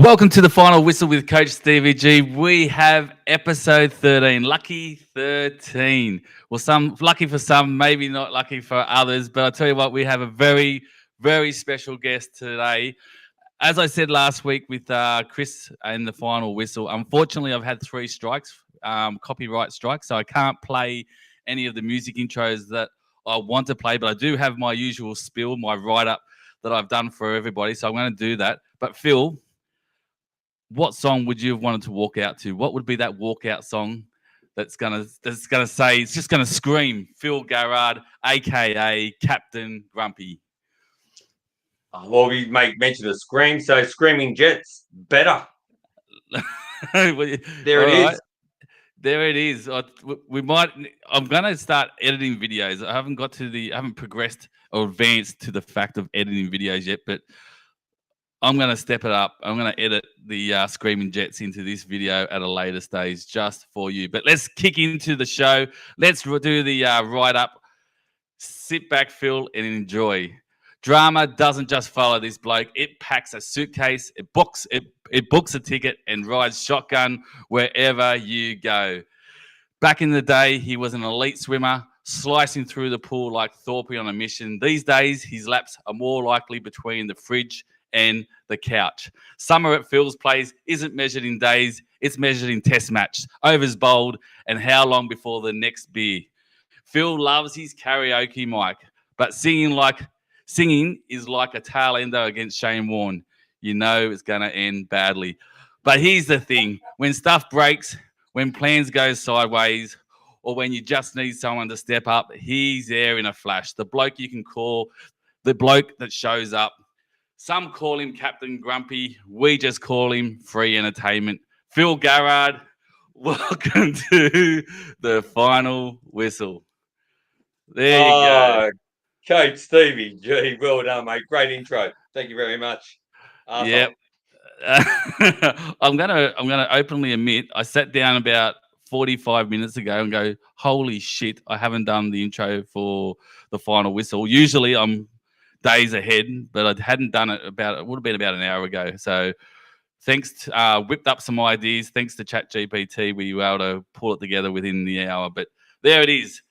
Welcome to the final whistle with Coach Stevie G. We have episode 13, lucky 13. Well, some lucky for some, maybe not lucky for others. But I'll tell you what, we have a very, very special guest today. As I said last week with Chris in the final whistle, unfortunately, I've had 3 strikes, copyright strikes, so I can't play any of the music intros that I want to play. But I do have my usual spiel, my write-up that I've done for everybody. So I'm going to do that. But Phil, what song would you have wanted to walk out to? What would be that walkout song that's gonna say, it's just gonna scream Phil Garrard, aka Captain Grumpy? Well, we make mention of Scream, so Screaming Jets better. There it is. I'm gonna start editing videos. I haven't progressed or advanced to the fact of editing videos yet, but I'm going to step it up. I'm going to edit the Screaming Jets into this video at a later stage just for you. But let's kick into the show. Let's do the write-up. Sit back, Phil, and enjoy. Drama doesn't just follow this bloke. It packs a suitcase, it books a ticket, and rides shotgun wherever you go. Back in the day, he was an elite swimmer, slicing through the pool like Thorpe on a mission. These days, his laps are more likely between the fridge and the couch. Summer at Phil's place isn't measured in days, it's measured in test match, overs bowled, and how long before the next beer. Phil loves his karaoke mic, but singing is like a tail ender against Shane Warne. You know it's going to end badly. But here's the thing, when stuff breaks, when plans go sideways, or when you just need someone to step up, he's there in a flash. The bloke you can call, the bloke that shows up. Some call him Captain Grumpy. We just call him free entertainment. Phil Garrard, welcome to the final whistle. There you go. Coach Stevie G, well done, mate. Great intro. Thank you very much. Yep. I'm gonna openly admit I sat down about 45 minutes ago and go, holy shit, I haven't done the intro for the final whistle. Usually I'm days ahead, but I hadn't done it it would have been about an hour ago. So thanks whipped up some ideas. Thanks to ChatGPT, we were able to pull it together within the hour. But there it is,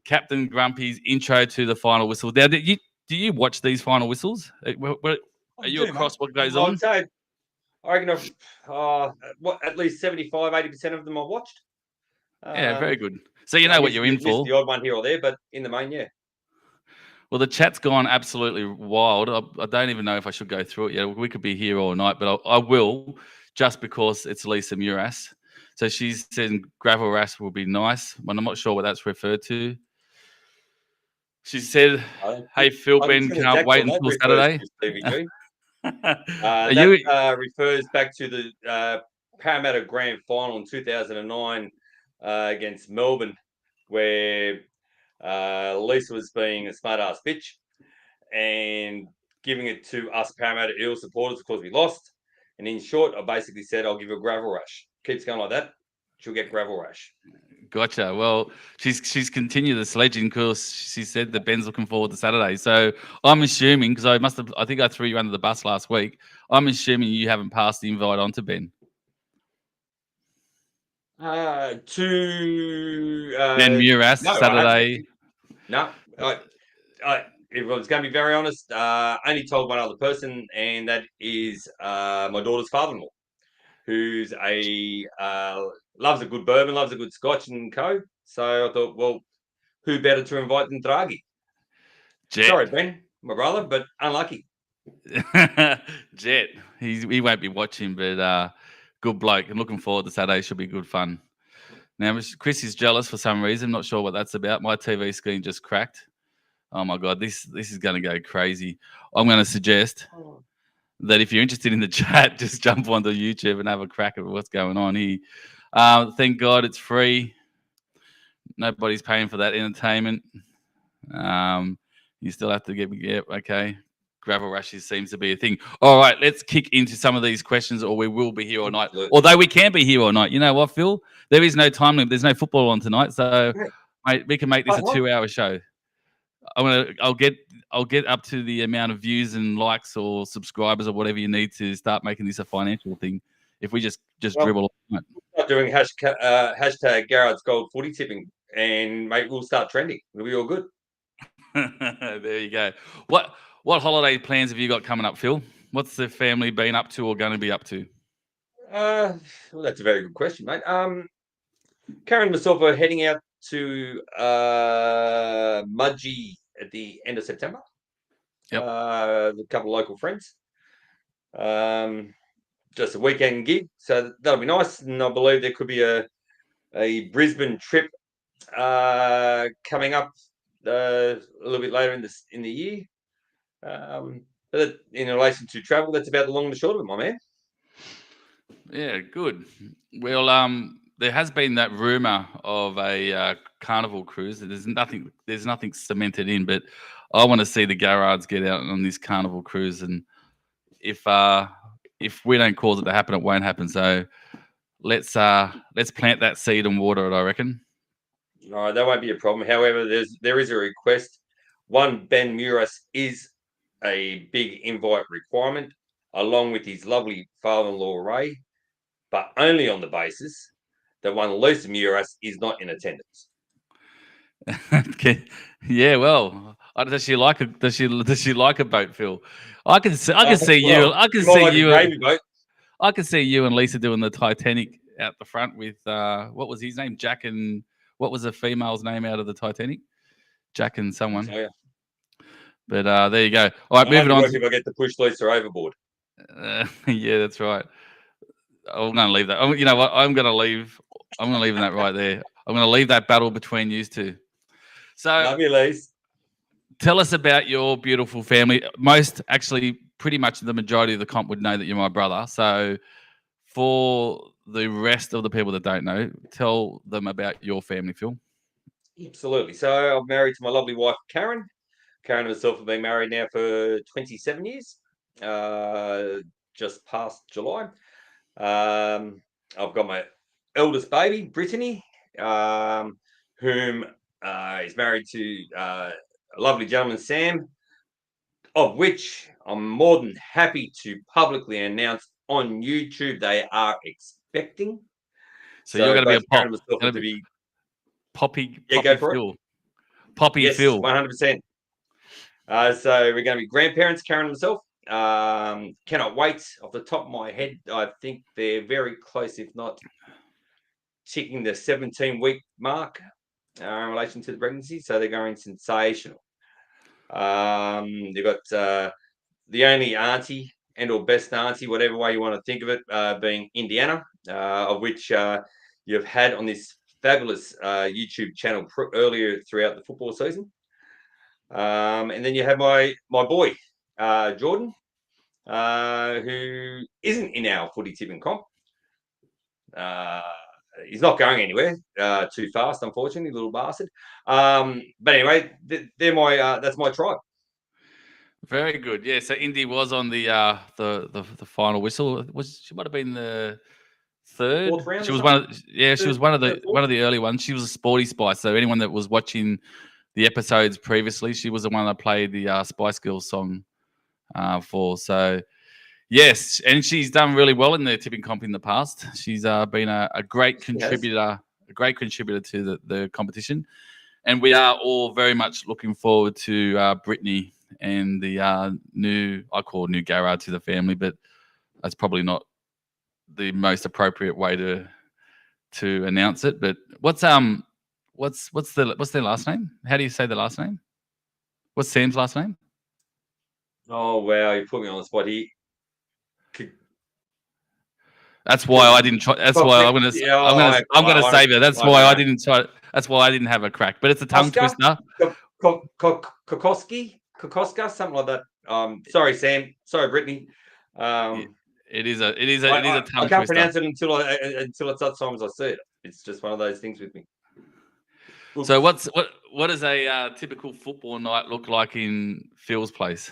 Captain Grumpy's intro to the final whistle. Now, do you watch these final whistles? Are you across what goes on? I'd say, I reckon at least 75-80% of them I've watched. Yeah, very good. So you know what you're in for. The odd one here or there, but in the main, yeah. Well, the chat's gone absolutely wild. I don't even know if I should go through it yet. We could be here all night, but I will, just because it's Lisa Muras. So she's saying gravel rash will be nice, but I'm not sure what that's referred to. She said, hey, Phil, Ben, can't wait until Saturday. That refers back to the Parramatta Grand Final in 2009 against Melbourne, where Lisa was being a smart-ass bitch and giving it to us Parramatta Eels supporters because we lost. And in short, I basically said, I'll give you a gravel rash. Keeps going like that, she'll get gravel rash. Gotcha. Well, she's continued the sledging because she said that Ben's looking forward to Saturday. So I'm assuming, because I think I threw you under the bus last week, I'm assuming you haven't passed the invite on to Ben. Ben Muras, Saturday. No, if I was going to be very honest, only told one other person, and that is my daughter's father-in-law, who's loves a good bourbon, loves a good scotch and co. So I thought, well, who better to invite than Draghi? Jet. Sorry, Ben, my brother, but unlucky. Jet, he won't be watching, but good bloke. I'm looking forward to Saturday. Should be good fun. Now, Chris is jealous for some reason. Not sure what that's about. My TV screen just cracked. Oh, my God. This is going to go crazy. I'm going to suggest that if you're interested in the chat, just jump onto YouTube and have a crack at what's going on here. Thank God it's free. Nobody's paying for that entertainment. You still have to okay. Gravel rashes seems to be a thing. All right, let's kick into some of these questions, or we will be here all night. Although we can be here all night. You know what, Phil? There is no time limit. There's no football on tonight, so mate, we can make this a 2-hour show. I'll get I'll get up to the amount of views and likes or subscribers or whatever you need to start making this a financial thing. If we just dribble on it. Start doing hashtag Garrard's Gold Footy Tipping, and mate, we'll start trending. It'll be all good. There you go. What holiday plans have you got coming up, Phil? What's the family been up to or going to be up to? Well, that's a very good question, mate. Karen and myself are heading out to Mudgee at the end of September. Yep. A couple of local friends. Just a weekend gig, so that'll be nice. And I believe there could be a Brisbane trip coming up a little bit later in the year. But in relation to travel, that's about the long and the short of it, my man. Yeah, good. Well, there has been that rumor of a carnival cruise. There's nothing cemented in, but I want to see the Garrards get out on this carnival cruise, and if we don't cause it to happen, it won't happen. So let's plant that seed and water it, I reckon. All right, that won't be a problem. However, there is a request. One, Ben Muras is a big invite requirement, along with his lovely father-in-law Ray, but only on the basis that one Lisa Muras is not in attendance. Okay. Yeah, well, does she like a boat, Phil? I can see you and Lisa doing the Titanic out the front with what was his name? Jack, and what was the female's name out of the Titanic? Jack and someone. Oh, yeah. But there you go. All right, moving on. If I get to push Lisa overboard. Yeah, that's right. I'm going to leave that. You know what? I'm going to leave that right there. I'm going to leave that battle between you two. So, love you, Lise. Tell us about your beautiful family. Pretty much the majority of the comp would know that you're my brother. So, for the rest of the people that don't know, tell them about your family, Phil. Absolutely. So, I'm married to my lovely wife, Karen. Karen and myself have been married now for 27 years, just past July. I've got my eldest baby, Brittany, whom is married to a lovely gentleman, Sam, of which I'm more than happy to publicly announce on YouTube they are expecting. So you're going to be a pop. Going to be Poppy Phil. Poppy yes, Phil. 100%. So we're going to be grandparents, Karen and myself. Cannot wait. Off the top of my head, I think they're very close, if not ticking the 17-week mark in relation to the pregnancy. So they're going sensational. They've got the only auntie and or best auntie, whatever way you want to think of it, being Indiana, of which you've had on this fabulous YouTube channel earlier throughout the football season. And then you have my boy, Jordan, who isn't in our Footy Tipping Comp. He's not going anywhere too fast, unfortunately, little bastard. But anyway, that's my tribe. Very good. Yeah. So Indy was on the final whistle. She might have been the third. Fourth round. She was one of the early ones. She was a sporty spice. So anyone that was watching the episodes previously, she was the one that played the Spice Girls song for. So yes, and she's done really well in the tipping comp in the past. She's been a great contributor, to the competition, and we are all very much looking forward to Brittany and the new Garrard to the family, but that's probably not the most appropriate way to announce it. But what's their last name? How do you say the last name? What's Sam's last name? Oh wow, you put me on the spot here. That's why I didn't try. That's why I'm gonna save it. That's why I didn't try. That's why I didn't have a crack. But it's a tongue twister. Kokoska, something like that. Sorry, Sam. Sorry, Brittany. It is a tongue twister. I can't pronounce it until it's that time as I see it. It's just one of those things with me. Oops. So what does a typical football night look like in Phil's place?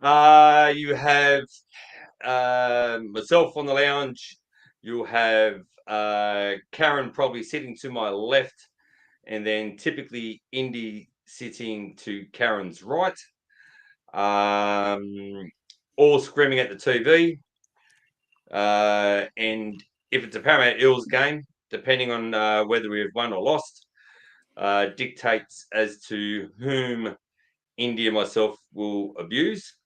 You have myself on the lounge. You'll have Karen probably sitting to my left, and then typically Indy sitting to Karen's right, all screaming at the TV. And if it's a Parramatta Eels game, depending on whether we've won or lost, dictates as to whom Indy and myself will abuse.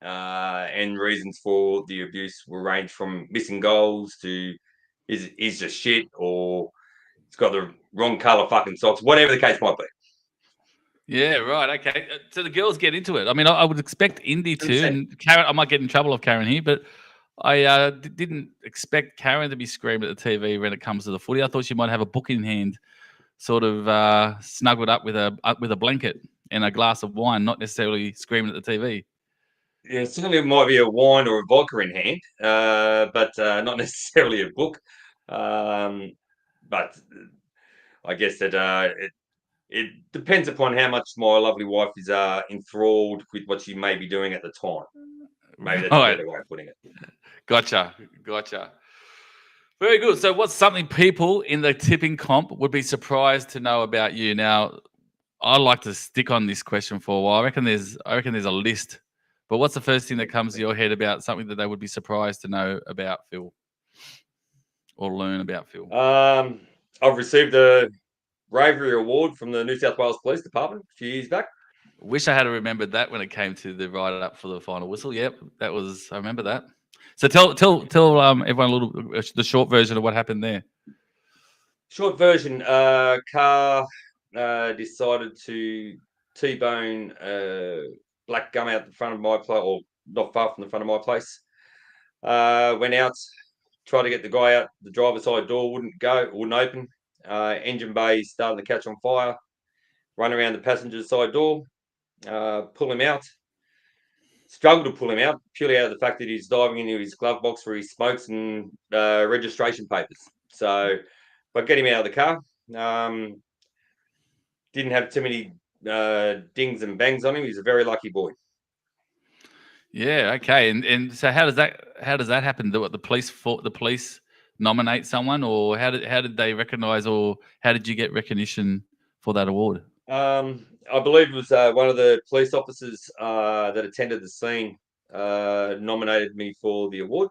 And reasons for the abuse will range from missing goals to is just shit, or it's got the wrong colour fucking socks, whatever the case might be. Yeah, right. Okay. So the girls get into it. I mean, I would expect Indy to, and Karen, I might get in trouble of Karen here, but I didn't expect Karen to be screaming at the TV when it comes to the footy. I thought she might have a book in hand, sort of snuggled up with a blanket and a glass of wine, not necessarily screaming at the TV. Yeah, certainly it might be a wine or a vodka in hand, but not necessarily a book. But I guess that it depends upon how much my lovely wife is enthralled with what she may be doing at the time. Maybe that's a better way of putting it. Gotcha. Very good. So what's something people in the tipping comp would be surprised to know about you? Now, I like to stick on this question for a while. I reckon there's a list. But what's the first thing that comes to your head about something that they would be surprised to know about Phil or learn about Phil? I've received a bravery award from the New South Wales Police Department a few years back. Wish I had remembered that when it came to the write up for the final whistle. Yep, I remember that. So tell everyone a little the short version of what happened there. Short version: car decided to T-bone black gum out the front of my place, or not far from the front of my place. Went out, tried to get the guy out. The driver's side door wouldn't open. Engine bay starting to catch on fire. Run around the passenger side door, pull him out. Struggled to pull him out purely out of the fact that he's diving into his glove box where he smokes and registration papers. So, but get him out of the car. Didn't have too many dings and bangs on him. He's a very lucky boy. Yeah. Okay. And so how does that happen? The police nominate someone, or how did they recognise, or how did you get recognition for that award? I believe it was one of the police officers that attended the scene nominated me for the award.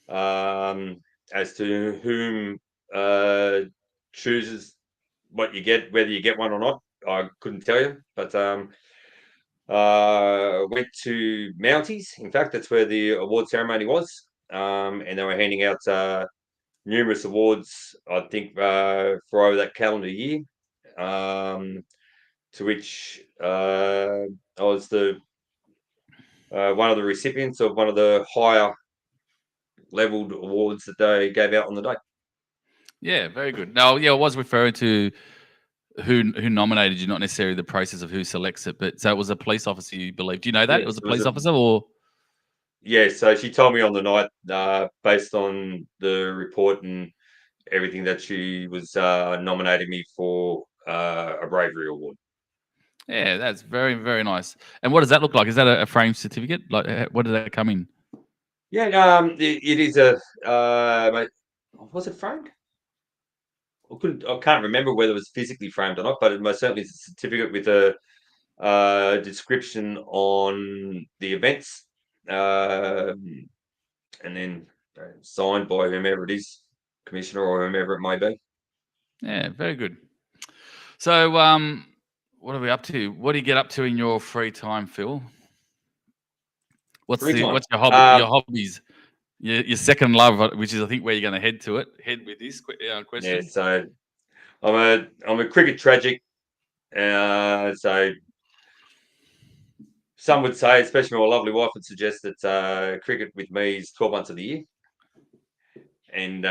As to whom chooses what you get, whether you get one or not, I couldn't tell you. But went to Mounties. In fact, that's where the award ceremony was, and they were handing out numerous awards, I think, for over that calendar year. To which I was the one of the recipients of one of the higher leveled awards that they gave out on the day. Yeah, very good. No, yeah, I was referring to who nominated you, not necessarily the process of who selects it. But so it was a police officer, you believe? Do you know that it was a police officer, or? Yeah, so she told me on the night, based on the report and everything, that she was nominating me for a bravery award. Yeah, that's very, very nice. And what does that look like? Is that a framed certificate? Like, what did that come in? Yeah, it is a. Was it framed? I can't remember whether it was physically framed or not, but it most certainly is a certificate with a description on the events, and then signed by whomever it is, commissioner or whomever it may be. Yeah, very good. So, what are we up to? What do you get up to in your free time, Phil? What's your hobby? Your hobbies? Your second love, which is I think where you're going to head with this question. Yeah, so I'm a cricket tragic. So some would say, especially my lovely wife, would suggest that cricket with me is 12 months of the year, and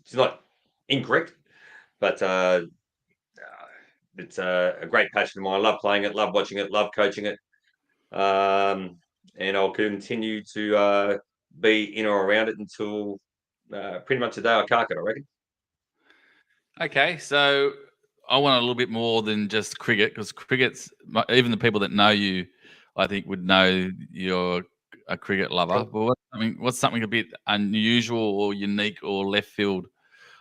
it's not incorrect, but it's a great passion of mine. I love playing it, love watching it, love coaching it, and I'll continue to be in or around it until pretty much the day I cark it, I reckon. Okay, so I want a little bit more than just cricket, because cricket's, even the people that know you, I think, would know you're a cricket lover. But what's something a bit unusual or unique or left field?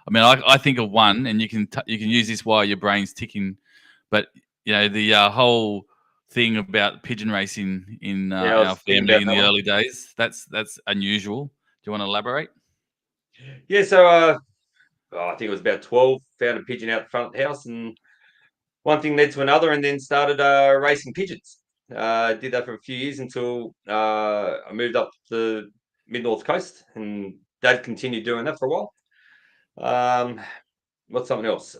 I mean, I think of one, and you can use this while your brain's ticking. But the whole thing about pigeon racing in I our was thinking family about in that the one. early days, that's unusual. Do you want to elaborate? Yeah, so I think it was about 12. Found a pigeon out the front of the house, and one thing led to another, and then started racing pigeons. Did that for a few years until I moved up to the mid-north coast, and Dad continued doing that for a while. What's something else?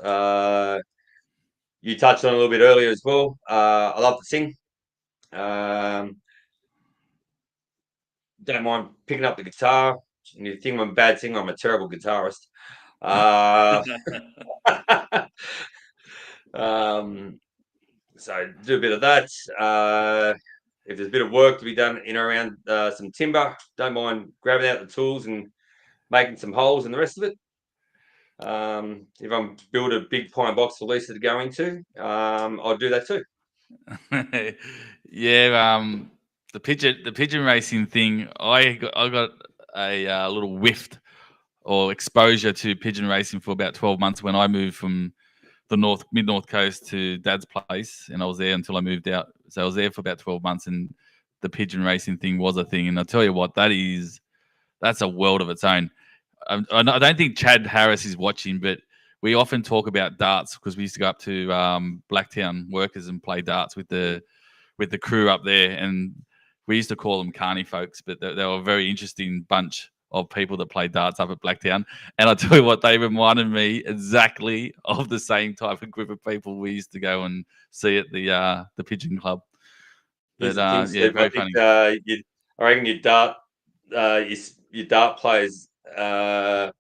You touched on a little bit earlier as well. I love to sing. Don't mind picking up the guitar. And you think I'm a bad singer, I'm a terrible guitarist. So do a bit of that. If there's a bit of work to be done in or around some timber, don't mind grabbing out the tools and making some holes and the rest of it. If I'm build a big pine box for Lisa to go into, I'll do that too. Yeah, the pigeon racing thing. I got a little whiff or exposure to pigeon racing for about 12 months when I moved from the mid north coast to Dad's place, and I was there until I moved out. So I was there for about 12 months, and the pigeon racing thing was a thing. And I'll tell you what, that's a world of its own. I don't think Chad Harris is watching, but we often talk about darts because we used to go up to Blacktown Workers and play darts with the crew up there, and we used to call them carny folks, but they were a very interesting bunch of people that played darts up at Blacktown. And I tell you what, they reminded me exactly of the same type of group of people we used to go and see at the Pigeon Club. Here's But the thing, yeah, Steve. very I think funny. I reckon your dart players have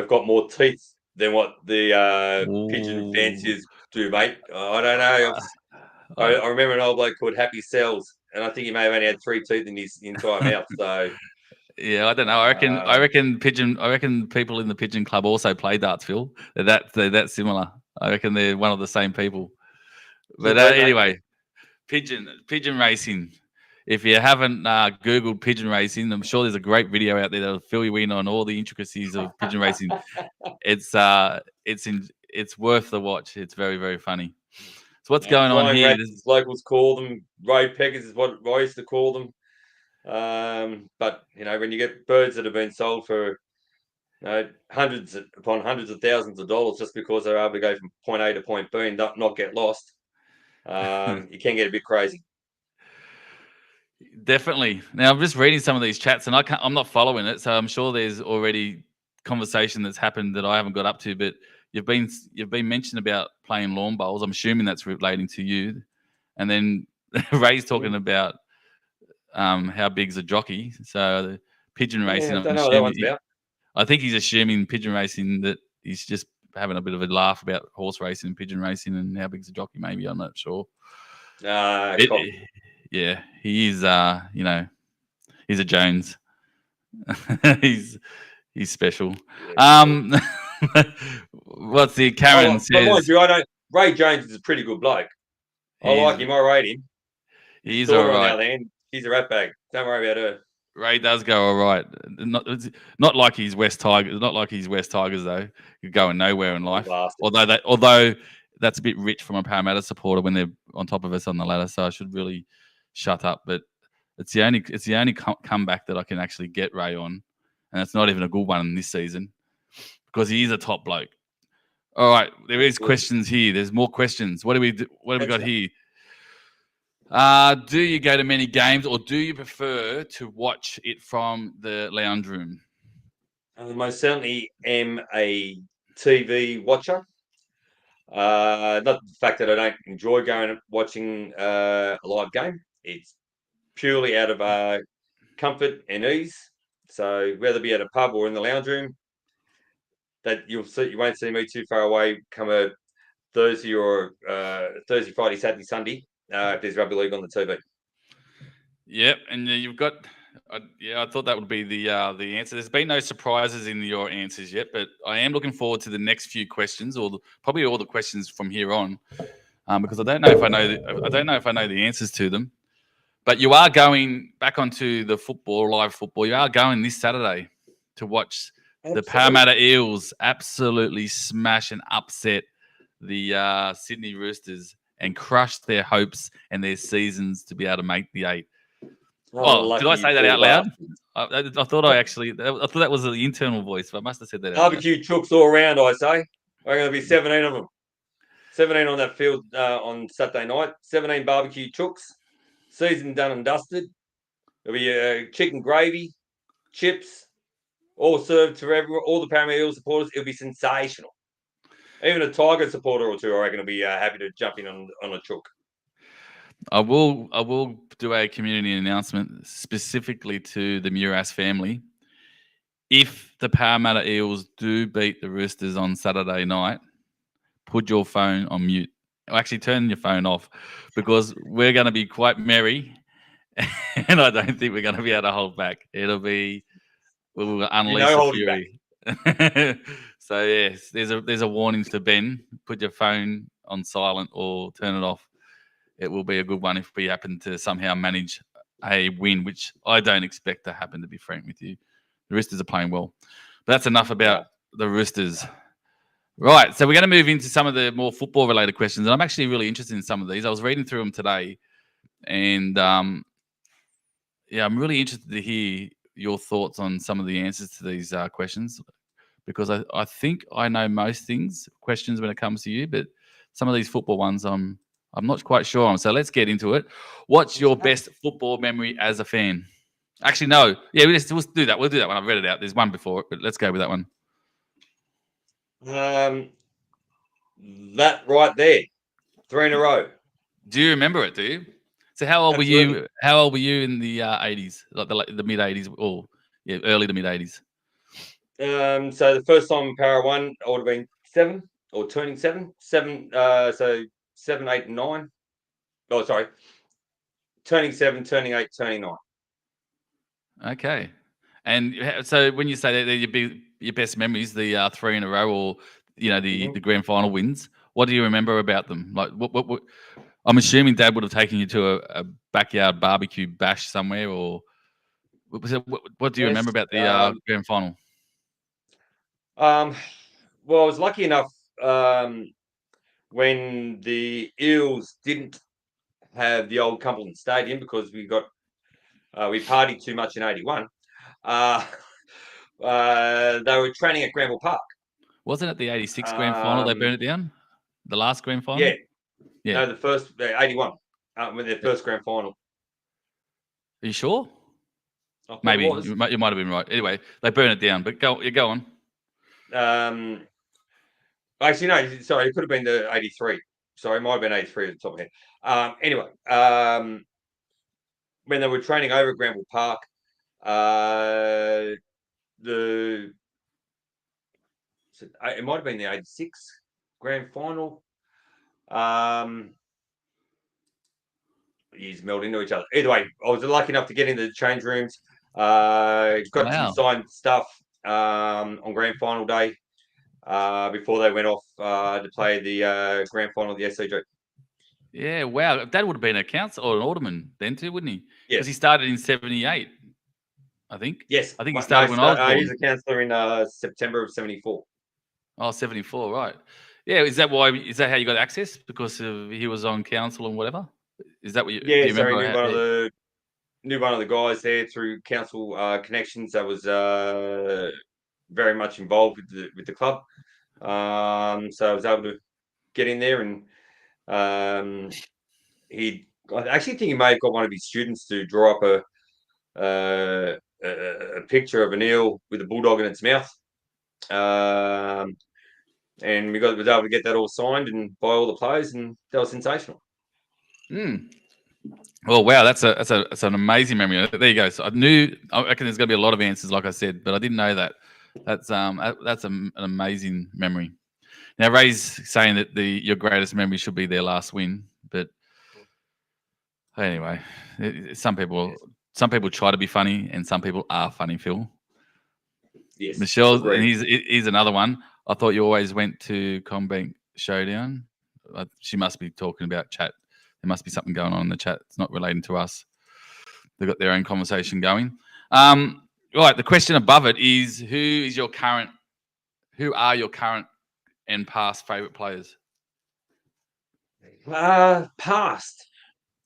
got more teeth than what the pigeon Ooh. fanciers do, mate. I don't know. I remember an old bloke called Happy Cells, and I think he may have only had 3 teeth in his entire mouth. So Yeah, I don't know. I reckon people in the Pigeon Club also play darts, Phil. They're that similar. I reckon they're one of the same people. But anyway, pigeon racing. If you haven't Googled pigeon racing, I'm sure there's a great video out there that'll fill you in on all the intricacies of pigeon racing. It's worth the watch. It's very, very funny. So what's going on flying here? rats, as locals call them, road peggers is what I used to call them. But when you get birds that have been sold for hundreds upon hundreds of thousands of dollars just because they're able to go from point A to point B and not get lost, you can get a bit crazy. Definitely. Now I'm just reading some of these chats, and I'm not following it, so I'm sure there's already conversation that's happened that I haven't got up to. But you've been mentioned about playing lawn bowls. I'm assuming that's relating to you. And then Ray's talking about how big's a jockey. So the pigeon racing. I don't know what that one's about. I think he's assuming pigeon racing that he's just having a bit of a laugh about horse racing and pigeon racing and how big's a jockey. Maybe I'm not sure. Yeah, he is. He's a Jones. he's special. What's the Karen says? Mind you, Ray Jones is a pretty good bloke. I like him. I rate him. He's all right. On the end, he's a rat bag. Don't worry about her. Ray does go all right. Not like he's West Tigers. Not like he's West Tigers though. You're going nowhere in life. Although that's a bit rich from a Parramatta supporter when they're on top of us on the ladder. So I should really shut up. But it's the only comeback that I can actually get Ray on, and it's not even a good one this season because he is a top bloke. All right, there is questions here. There's more questions. What do we got here? Do you go to many games, or do you prefer to watch it from the lounge room? I most certainly am a TV watcher. Not the fact that I don't enjoy going and watching a live game. It's purely out of comfort and ease. So whether it be at a pub or in the lounge room, that you won't see me too far away come a Thursday or Thursday, Friday, Saturday, Sunday if there's rugby league on the TV. Yep, and you've got. I thought that would be the answer. There's been no surprises in your answers yet, but I am looking forward to the next few questions, or probably all the questions from here on, because I don't know if I know the answers to them. But you are going back onto the live football. You are going this Saturday to watch the Parramatta Eels absolutely smash and upset the Sydney Roosters and crush their hopes and their seasons to be able to make the 8. Oh, did I say that out loud? I thought I thought that was the internal voice, but I must have said that out loud. Barbecue chooks all around, I say. We're going to be 17 of them. 17 on that field on Saturday night. 17 barbecue chooks. Season done and dusted. There'll be chicken gravy, chips, all served to all the Parramatta Eels supporters. It'll be sensational. Even a Tiger supporter or two, I reckon, will be happy to jump in on a chook. I will do a community announcement specifically to the Muras family. If the Parramatta Eels do beat the Roosters on Saturday night, put your phone on mute. Or actually, turn your phone off, because we're going to be quite merry, and I don't think we're going to be able to hold back. We'll unleash the fury. So yes, there's a warning to Ben. Put your phone on silent or turn it off. It will be a good one if we happen to somehow manage a win, which I don't expect to happen, to be frank with you. The Roosters are playing well. But that's enough about the Roosters. Right, so we're going to move into some of the more football-related questions, and I'm actually really interested in some of these. I was reading through them today, and I'm really interested to hear your thoughts on some of the answers to these questions, because I think I know most questions when it comes to you, but some of these football ones I'm not quite sure on. So let's get into it. What's your best football memory as a fan? Actually, no. Yeah, we'll do that. We'll do that one. I've read it out. There's one before it, but let's go with that one. That right there. 3 in a row. Do you remember it, do you? So how old were you? How old were you in the 80s, like the mid 80s, or early to mid 80s? So the first time Para won, I would have been 7 or turning 7. 7, so 7, 8, and 9. Oh, sorry. Turning 7, turning 8, turning 9. Okay. And so when you say that they're your best memories, the 3 in a row, or the grand final wins, what do you remember about them? Like what I'm assuming Dad would have taken you to a backyard barbecue bash somewhere, or what do you remember about the grand final? Well, I was lucky enough when the Eels didn't have the old Cumberland Stadium, because we partied too much in 81. They were training at Granville Park. Wasn't it the 86 grand final they burned it down? The last grand final? Yeah. No, the first 81. When their first grand final. Are you sure? Maybe you might have been right. Anyway, they burned it down. But go on. Actually, no. Sorry, it could have been the 83. Sorry, it might have been 83 at the top of my head. Anyway, when they were training over at Granville Park, it might have been the 86 grand final. Years meld into each other. Either way, I was lucky enough to get into the change rooms. Got some signed stuff on grand final day before they went off to play the grand final of the SCG. Yeah, wow. Dad would have been a council or an alderman then too, wouldn't he? Yes. Because he started in 78, I think. Yes. I think he started when I was born. He was a councillor in September of 74. Oh, 74, right. Yeah, is that how you got access? Because he was on council and whatever? Is that what you remember? Knew one of the guys there through council connections that was very much involved with the club. So I was able to get in there, and I actually think he may have got one of his students to draw up a picture of an eel with a bulldog in its mouth. And was able to get that all signed and buy all the players, and that was sensational. Well, wow, that's an amazing memory. There you go. So I reckon there's going to be a lot of answers, like I said, but I didn't know that. That's an amazing memory. Now, Ray's saying that your greatest memory should be their last win, but anyway, some people try to be funny, and some people are funny, Phil. Yes, Michelle, and he's another one. I thought you always went to Combank Showdown. She must be talking about chat. There must be something going on in the chat. It's not relating to us. They've got their own conversation going. Right, the question above it is, who are your current and past favourite players? Past.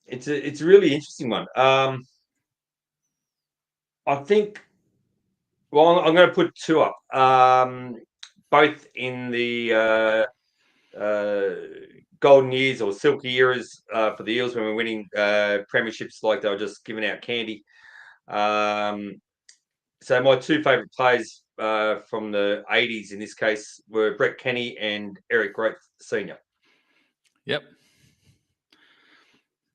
It's a really interesting one. I think. Well, I'm going to put two up. Both in the golden years or silky eras for the Eels when we're winning premierships like they were just giving out candy. So my two favourite players from the 80s in this case were Brett Kenny and Eric Groth Sr. Yep.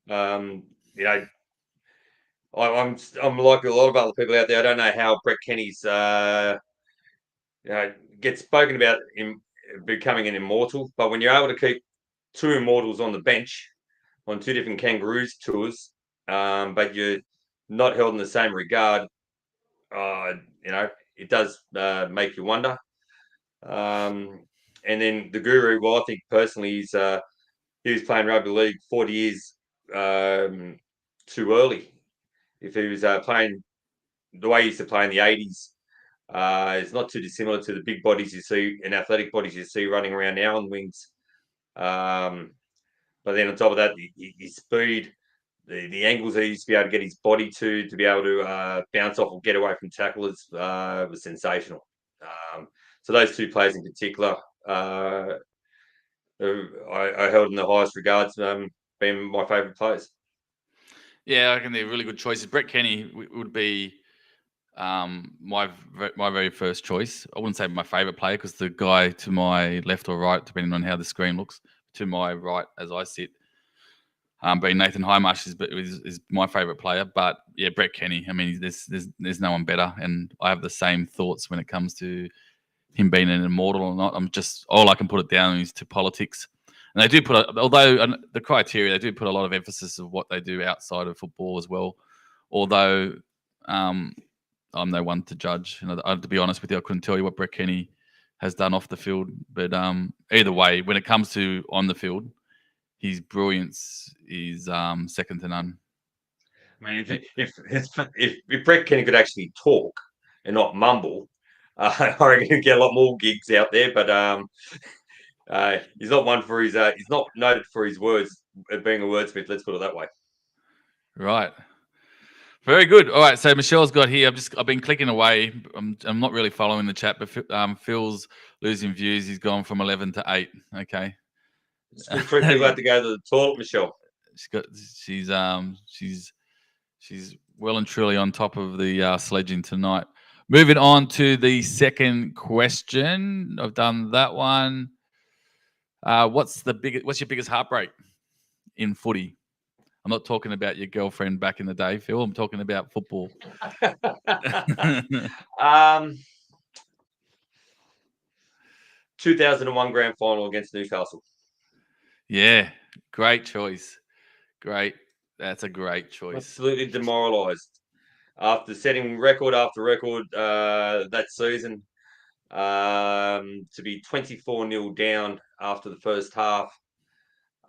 You know, I'm like a lot of other people out there. I don't know how Brett Kenny's gets spoken about in becoming an immortal, but when you're able to keep two immortals on the bench on two different Kangaroos tours, but you're not held in the same regard, it does make you wonder. And then the Guru, well, I think personally, he was playing rugby league 40 years too early. If he was playing the way he used to play in the 80s, it's not too dissimilar to the big bodies you see and athletic bodies you see running around now on wings. But then on top of that, his speed, the angles he used to be able to get his body to be able to bounce off or get away from tacklers was sensational. So those two players in particular, I held in the highest regards, being my favourite players. Yeah, I reckon they're really good choices. Brett Kenny would be my very first choice. I wouldn't say my favourite player because the guy to my left or right, depending on how the screen looks, to my right as I sit, being Nathan Highmarsh is my favourite player. But yeah, Brett Kenny. I mean, there's no one better, and I have the same thoughts when it comes to him being an immortal or not. I'm just all I can put it down is to politics. And they do although the criteria, they do put a lot of emphasis of what they do outside of football as well. Although I'm no one to judge. To be honest with you, I couldn't tell you what Brett Kenny has done off the field. But either way, when it comes to on the field, his brilliance is second to none. I mean, if Brett Kenny could actually talk and not mumble, I reckon he'd get a lot more gigs out there. But he's not one for his. He's not noted for his words, being a wordsmith. Let's put it that way. Right. Very good. All right. So Michelle's got here. I've been clicking away. I'm not really following the chat, but Phil's losing views. He's gone from 11 to 8. Okay. Three people had to go to the toilet, Michelle. She's well and truly on top of the sledging tonight. Moving on to the second question. I've done that one. What's your biggest heartbreak in footy? I'm not talking about your girlfriend back in the day, Phil. I'm talking about football. 2001 grand final against Newcastle. Yeah, great choice. Great. That's a great choice. Absolutely demoralised after setting record after record that season. To be 24-0 down after the first half,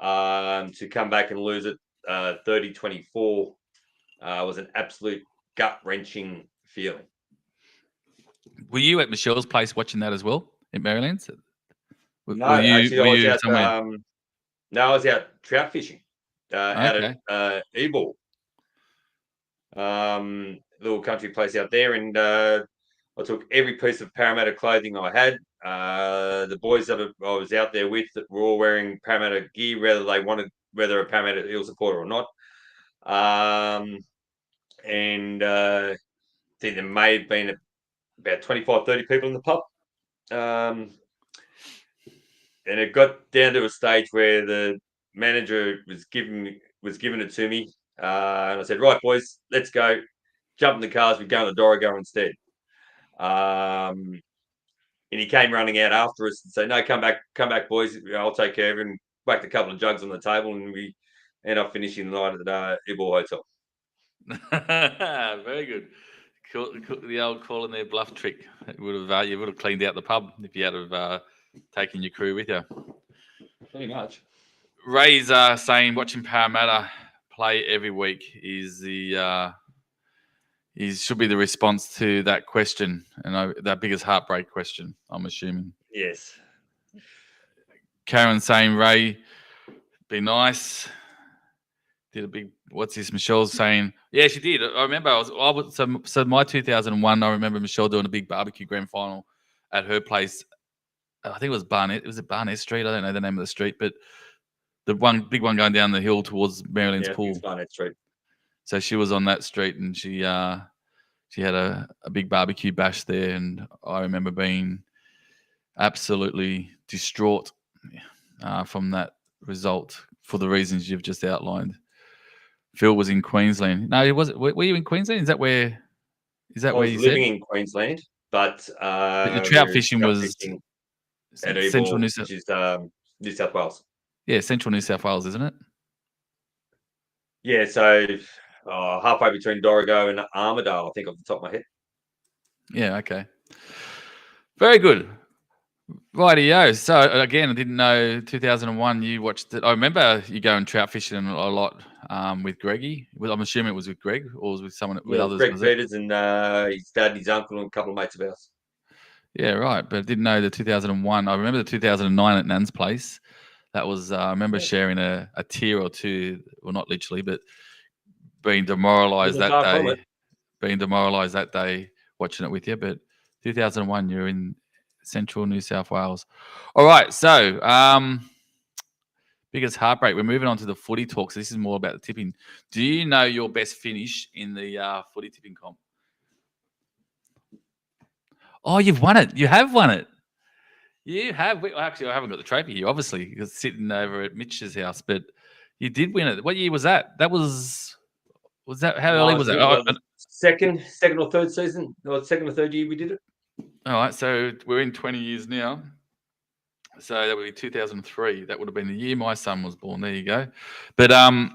to come back and lose it 30-24 was an absolute gut-wrenching feeling. Were you at Michelle's place watching that as well in Maryland? No, actually, I was out trout fishing out at Ebor, little country place out there, and I took every piece of Parramatta clothing I had. The boys that I was out there with were all wearing Parramatta gear, whether a Parramatta Eel supporter or not. And I think there may have been about 25, 30 people in the pub. And it got down to a stage where the manager was giving it to me. And I said, right, boys, let's go. Jump in the cars. We're going to Dorrigo instead. And he came running out after us and said, no, come back, boys. I'll take care of it. And whacked a couple of jugs on the table, and we ended up finishing the night at the Ebor Hotel. Very good. The old calling their bluff trick. You would have cleaned out the pub if you had taken your crew with you. Pretty much. Ray's saying watching Parramatta play every week should be the response to that question, and that biggest heartbreak question, I'm assuming. Yes. Karen saying Ray Be nice. Did a big. What's this? Michelle's saying. Yeah, she did. I remember. So my 2001. I remember Michelle doing a big barbecue grand final at her place. I think it was Barnett. Was it Barnett Street? I don't know the name of the street, but the big one going down the hill towards Maryland's pool. It's Barnett Street. So she was on that street, and she had a big barbecue bash there, and I remember being absolutely distraught from that result for the reasons you've just outlined. Phil was in Queensland. No, he wasn't. Were you in Queensland? Is that where? I was living in Queensland, but the trout fishing was at Central New South, which is New South Wales. Yeah, Central New South Wales, isn't it? Yeah, so halfway between Dorrigo and Armidale, I think, off the top of my head. Yeah, okay. Very good. Rightio. So, again, I didn't know 2001 you watched it. I remember you going trout fishing a lot with Greggy. I'm assuming it was with Greg or was it with someone with others? Greg Peters and his dad and his uncle and a couple of mates of ours. Yeah, right. But I didn't know the 2001. I remember the 2009 at Nan's place. That was, I remember sharing a tear or two, well, not literally, but being demoralised that day. Being demoralised that day watching it with you. But 2001, you're in Central New South Wales. All right, so biggest heartbreak. We're moving on to the footy talk. So this is more about the tipping. Do you know your best finish in the footy tipping comp? Oh, you've won it. You have won it. You have. Actually, I haven't got the trophy here, obviously, because it's sitting over at Mitch's house. But you did win it. What year was that? That was that? How early was that? Second or third season, or second or third year we did it. All right, so we're in 20 years now. So that would be 2003. That would have been the year my son was born. There you go. But oh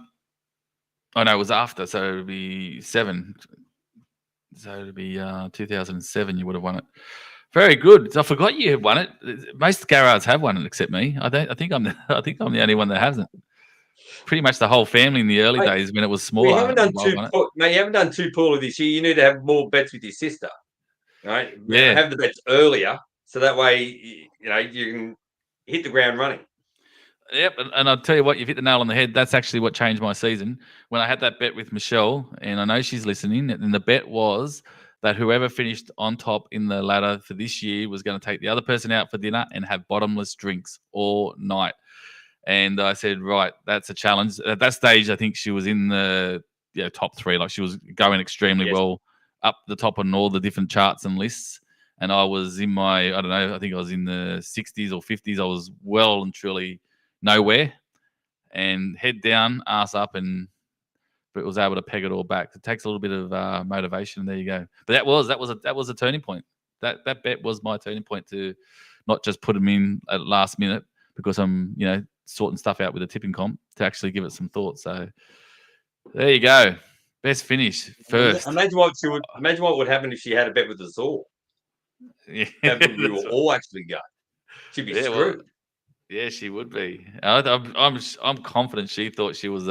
no, it was after. So it would be 7. So it would be 2007. You would have won it. Very good. So I forgot you had won it. Most Garrards have won it except me. I think I'm the only one that hasn't. Pretty much the whole family in the early days when it was smaller. You haven't done too poorly this year. You need to have more bets with your sister, right? Yeah, have the bets earlier so that way you can hit the ground running. Yep, and I'll tell you what, you've hit the nail on the head. That's actually what changed my season. When I had that bet with Michelle, and I know she's listening, and the bet was that whoever finished on top in the ladder for this year was going to take the other person out for dinner and have bottomless drinks all night. And I said, right, that's a challenge. At that stage, I think she was in the top 3. Like she was going extremely well up the top on all the different charts and lists. And I was in my, I don't know, I think I was in the 60s or 50s. I was well and truly nowhere, and head down, ass up, but was able to peg it all back. It takes a little bit of motivation. There you go. But that was a turning point. That bet was my turning point to not just put them in at last minute because I'm sorting stuff out with the tipping comp, to actually give it some thought. So there you go. Best finish first. Imagine what would happen if she had a bet with us all. Yeah, we will all actually go. She'd be screwed. Well, yeah, she would be. I'm confident she thought she was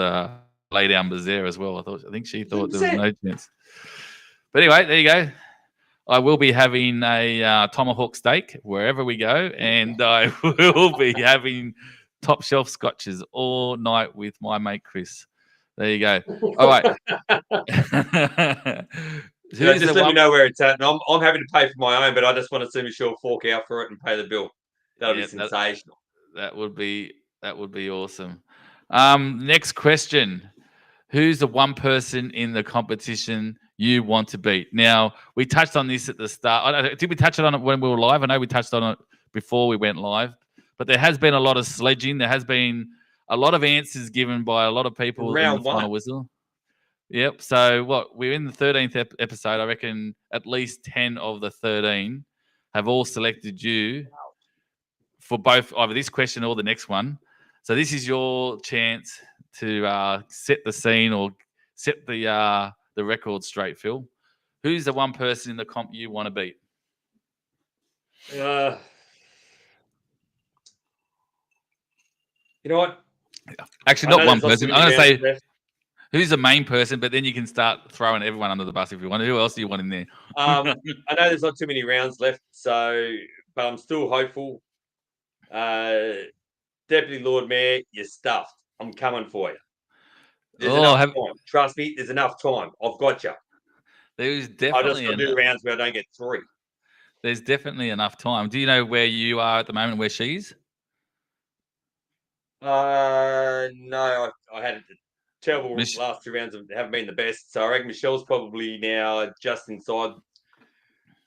lay down Bazaar as well. I think she thought there was no chance. But anyway, there you go. I will be having a tomahawk steak wherever we go, and I will be having top shelf scotches all night with my mate Chris. There you go. All right. Just let me know where it's at. And I'm happy to pay for my own, but I just want to see Michelle fork out for it and pay the bill. That would be sensational. That would be awesome. Next question. Who's the one person in the competition you want to beat? Now, we touched on this at the start. Did we touch on it when we were live? I know we touched on it before we went live, but there has been a lot of sledging. There has been a lot of answers given by a lot of people in the final whistle. Yep. So we're in the 13th episode. I reckon at least 10 of the 13 have all selected you for both either this question or the next one. So this is your chance to set the scene or set the record straight, Phil. Who's the one person in the comp you want to beat? You know what? Actually, not one person. I'm going to say who's the main person, but then you can start throwing everyone under the bus if you want. Who else do you want in there? I know there's not too many rounds left, but I'm still hopeful. Deputy Lord Mayor, you're stuffed. I'm coming for you. There's enough time. Trust me, there's enough time. I've got you. There's I just definitely got to do rounds where I don't get 3. there's definitely enough time. Do you know where you are at the moment, where she's? No, I had a terrible Mich- last 2 rounds haven't been the best. So I reckon Michelle's probably now just inside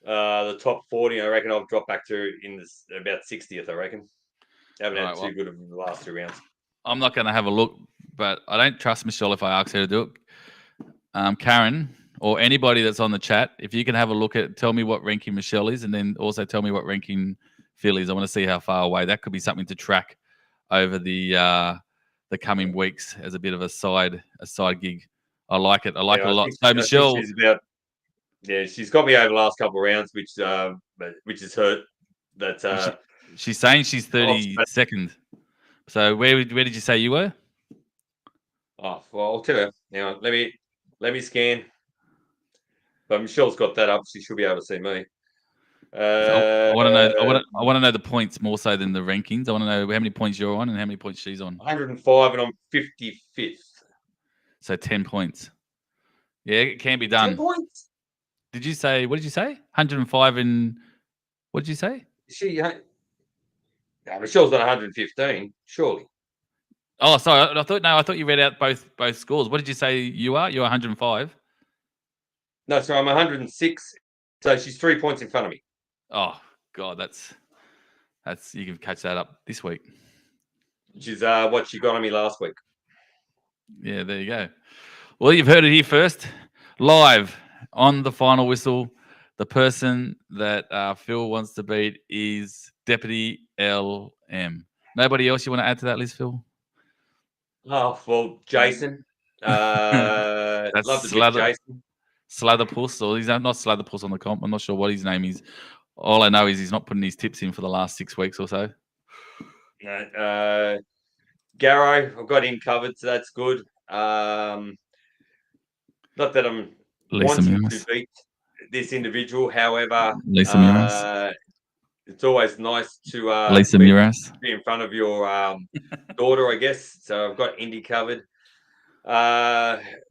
the top 40. I reckon I've dropped back to about 60th. I reckon. Haven't had too good of the last 2 rounds. I'm not going to have a look, but I don't trust Michelle if I ask her to do it. Karen or anybody that's on the chat, if you can have a look at, tell me what ranking Michelle is, and then also tell me what ranking Phil is. I want to see how far away. That could be something to track over the coming weeks as a bit of a side gig. I like it. I like it a lot. So Michelle, she's about, she's got me over the last couple of rounds, which has hurt. That she's saying she's 32nd. So where did you say you were? Oh well, I'll tell you. Now let me scan. But Michelle's got that up. She should be able to see me. I want to know. I want to know the points more so than the rankings. I want to know how many points you're on and how many points she's on. 105, and I'm 55th. So 10 points. Yeah, it can be done. 10 points. Did you say? What did you say? 105 and what did you say? Michelle's got 115. Surely. Oh, sorry. I thought you read out both scores. What did you say you are? You're 105. No, sorry, I'm 106. So she's 3 points in front of me. Oh God, that's you can catch that up this week. Which is what she got on me last week. Yeah, there you go. Well, you've heard it here first, live on the final whistle. The person that Phil wants to beat is Deputy LM. Nobody else you want to add to that list, Phil? Oh well, Jason. That's love to beat Jason. Slatherpuss, or he's not Slatherpuss on the comp. I'm not sure what his name is. All I know is he's not putting his tips in for the last 6 weeks or so. Garrard, I've got him covered, so that's good. Not that I'm wanting to beat this individual, however, it's always nice to be in front of your daughter, I guess. So I've got Indy covered.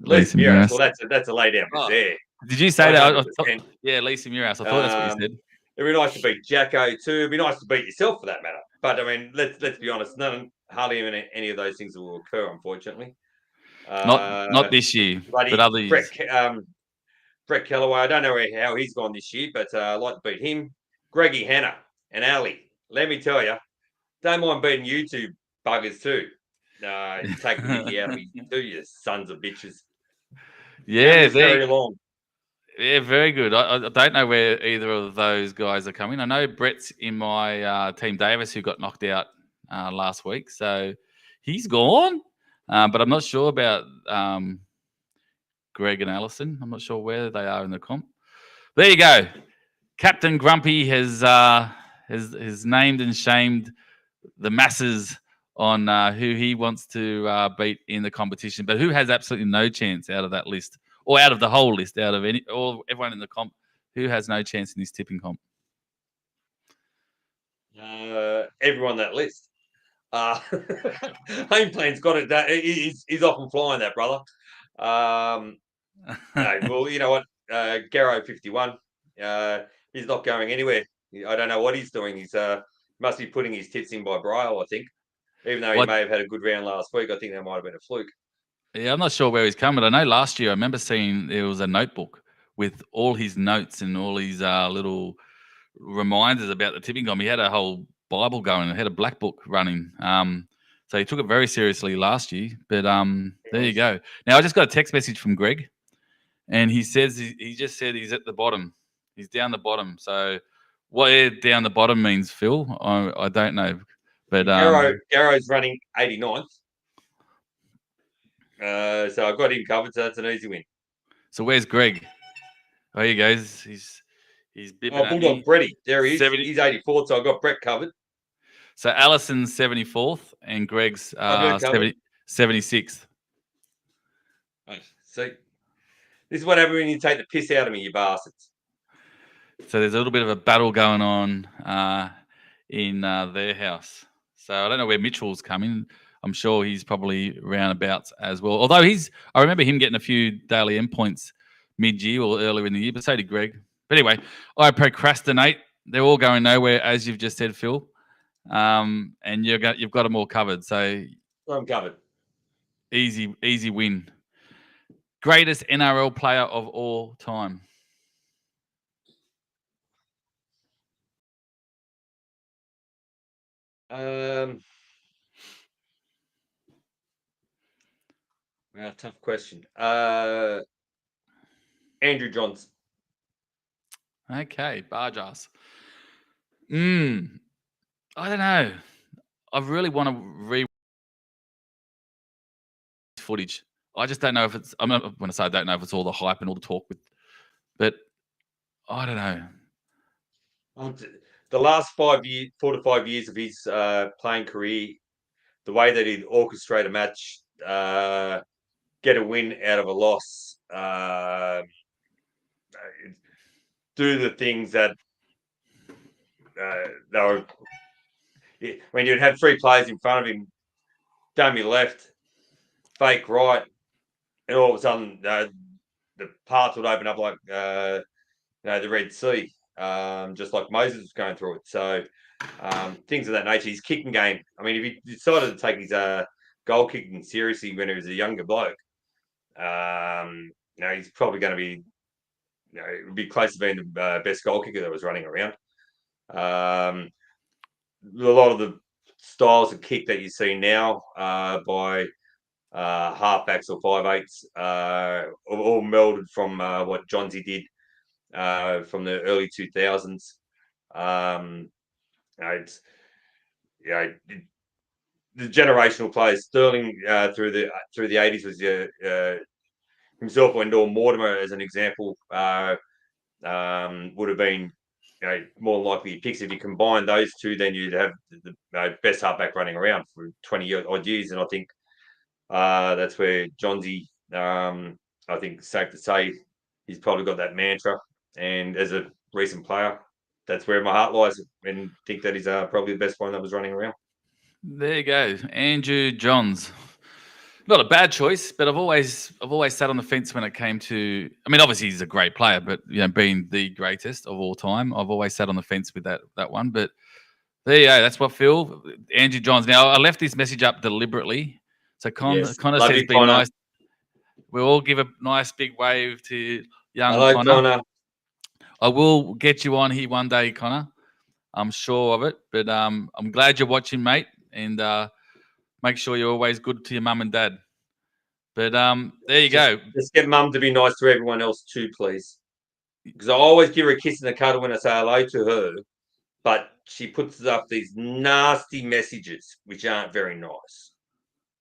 Lisa Muras, well, that's a lay down there. Did you say that? Yeah, Lisa Muras. I thought that's what you said. It'd be nice to beat Jacko too. It'd be nice to beat yourself for that matter. But I mean, let's be honest. Hardly even any of those things will occur, unfortunately. Not this year, but other years. Brett Kellaway. I don't know how he's gone this year, but I'd like to beat him. Greggy Hanna and Ali. Let me tell you, don't mind beating you two buggers too. Take the mickey out of me, do you sons of bitches? Yeah, very long. Yeah, very good. I don't know where either of those guys are coming. I know Brett's in my team Davis, who got knocked out last week, so he's gone. But I'm not sure about Greg and Allison. I'm not sure where they are in the comp. There you go. Captain Grumpy has named and shamed the masses on who he wants to beat in the competition, but who has absolutely no chance out of that list, or out of the whole list, out of everyone in the comp, who has no chance in this tipping comp? Everyone that list. Home Plan's got it. He's often flying that, brother. No, well, you know what? Garrard 51. He's not going anywhere. I don't know what he's doing. He's must be putting his tips in by Bryle, I think. Even though he may have had a good round last week, I think that might have been a fluke. Yeah, I'm not sure where he's coming. I know last year I remember seeing there was a notebook with all his notes and all his little reminders about the tipping comp. He had a whole Bible going. He had a black book running. So he took it very seriously last year. But there you go. Now I just got a text message from Greg, and he says he just said he's at the bottom. He's down the bottom. So what down the bottom means, Phil, I don't know. But Garrow's running 89th. So I've got him covered, so that's an easy win. So where's Greg? Oh, here he goes. He's bipping at Bulldog me. Bretty. There he is. He's 84th, so I've got Brett covered. So Allison's 74th and Greg's 76th. See, this is what happens when you take the piss out of me, you bastards. So there's a little bit of a battle going on in their house. So I don't know where Mitchell's coming. I'm sure he's probably roundabouts as well. Although I remember him getting a few daily endpoints mid-year or earlier in the year, but so did Greg. But anyway, I procrastinate. They're all going nowhere, as you've just said, Phil. And you've got them all covered. So I'm covered. Easy win. Greatest NRL player of all time. Well, tough question. Andrew Johns. Okay, Barjas. I don't know. I really want to re footage. I just don't know if it's. I'm not when I say I don't know if it's all the hype and all the talk with, but I don't know. The last 4 to 5 years of his playing career, the way that he'd orchestrate a match, get a win out of a loss, do the things that they were. When you'd have 3 players in front of him, dummy left, fake right, and all of a sudden the path would open up like the Red Sea, just like Moses was going through it. So things of that nature. His kicking game. I mean, if he decided to take his goal kicking seriously when he was a younger bloke, he's probably going to be, it would be close to being the best goal kicker that was running around. A lot of the styles of kick that you see now by halfbacks or 5'8s all melded from what Johnsy did from the early 2000s. The generational players. Sterling through the 80s was himself, Wendell Mortimer as an example would have been more likely picks. If you combine those two, then you'd have the best halfback running around for 20 odd years. And I think that's where Johnsy, I think it's safe to say, he's probably got that mantra. And as a recent player, that's where my heart lies, and think that he's probably the best one that was running around. There you go, Andrew Johns. Not a bad choice, but I've always sat on the fence when it came to. I mean, obviously he's a great player, but being the greatest of all time, I've always sat on the fence with that one. But there you go. That's what Phil, Andrew Johns. Now I left this message up deliberately, so Connor says, "Be nice." We'll all give a nice big wave to young Hello, Connor. I will get you on here one day, Connor. I'm sure of it. But I'm glad you're watching, mate, and make sure you're always good to your mum and dad. But there you go. Just get mum to be nice to everyone else too, please. Because I always give her a kiss and a cuddle when I say hello to her, but she puts up these nasty messages which aren't very nice.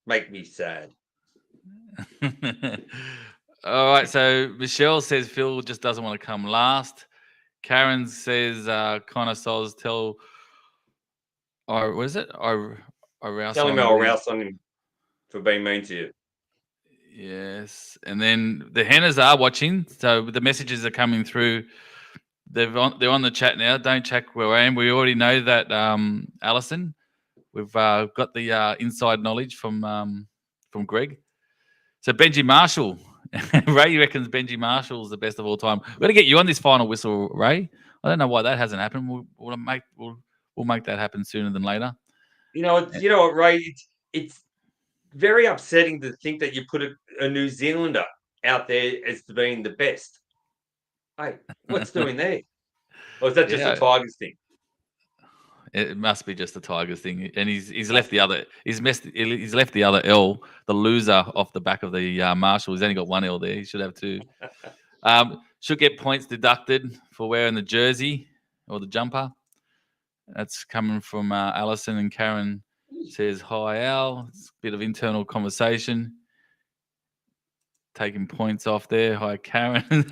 Make me sad. All right, so Michelle says Phil just doesn't want to come last. Karen says Connor Soz tell what is it? Tell him I'll rouse on him for being mean to you. Yes, and then the Henners are watching, so the messages are coming through. They're on the chat now. Don't check where I am. We already know that, Alison. We've got the inside knowledge from Greg. So Benji Marshall, Ray reckons Benji Marshall is the best of all time. We're gonna get you on this final whistle, Ray. I don't know why that hasn't happened. We'll make that happen sooner than later. You know what, Ray? It's very upsetting to think that you put a New Zealander out there as being the best. Hey, what's doing there? Or is that just a Tigers thing? It must be just the Tigers thing, and he's left the other. He's left the other L, the loser, off the back of the Marshall. He's only got one L there. He should have two. Should get points deducted for wearing the jersey or the jumper. That's coming from Alison, and Karen says, "Hi, Al." It's a bit of internal conversation. Taking points off there. Hi, Karen.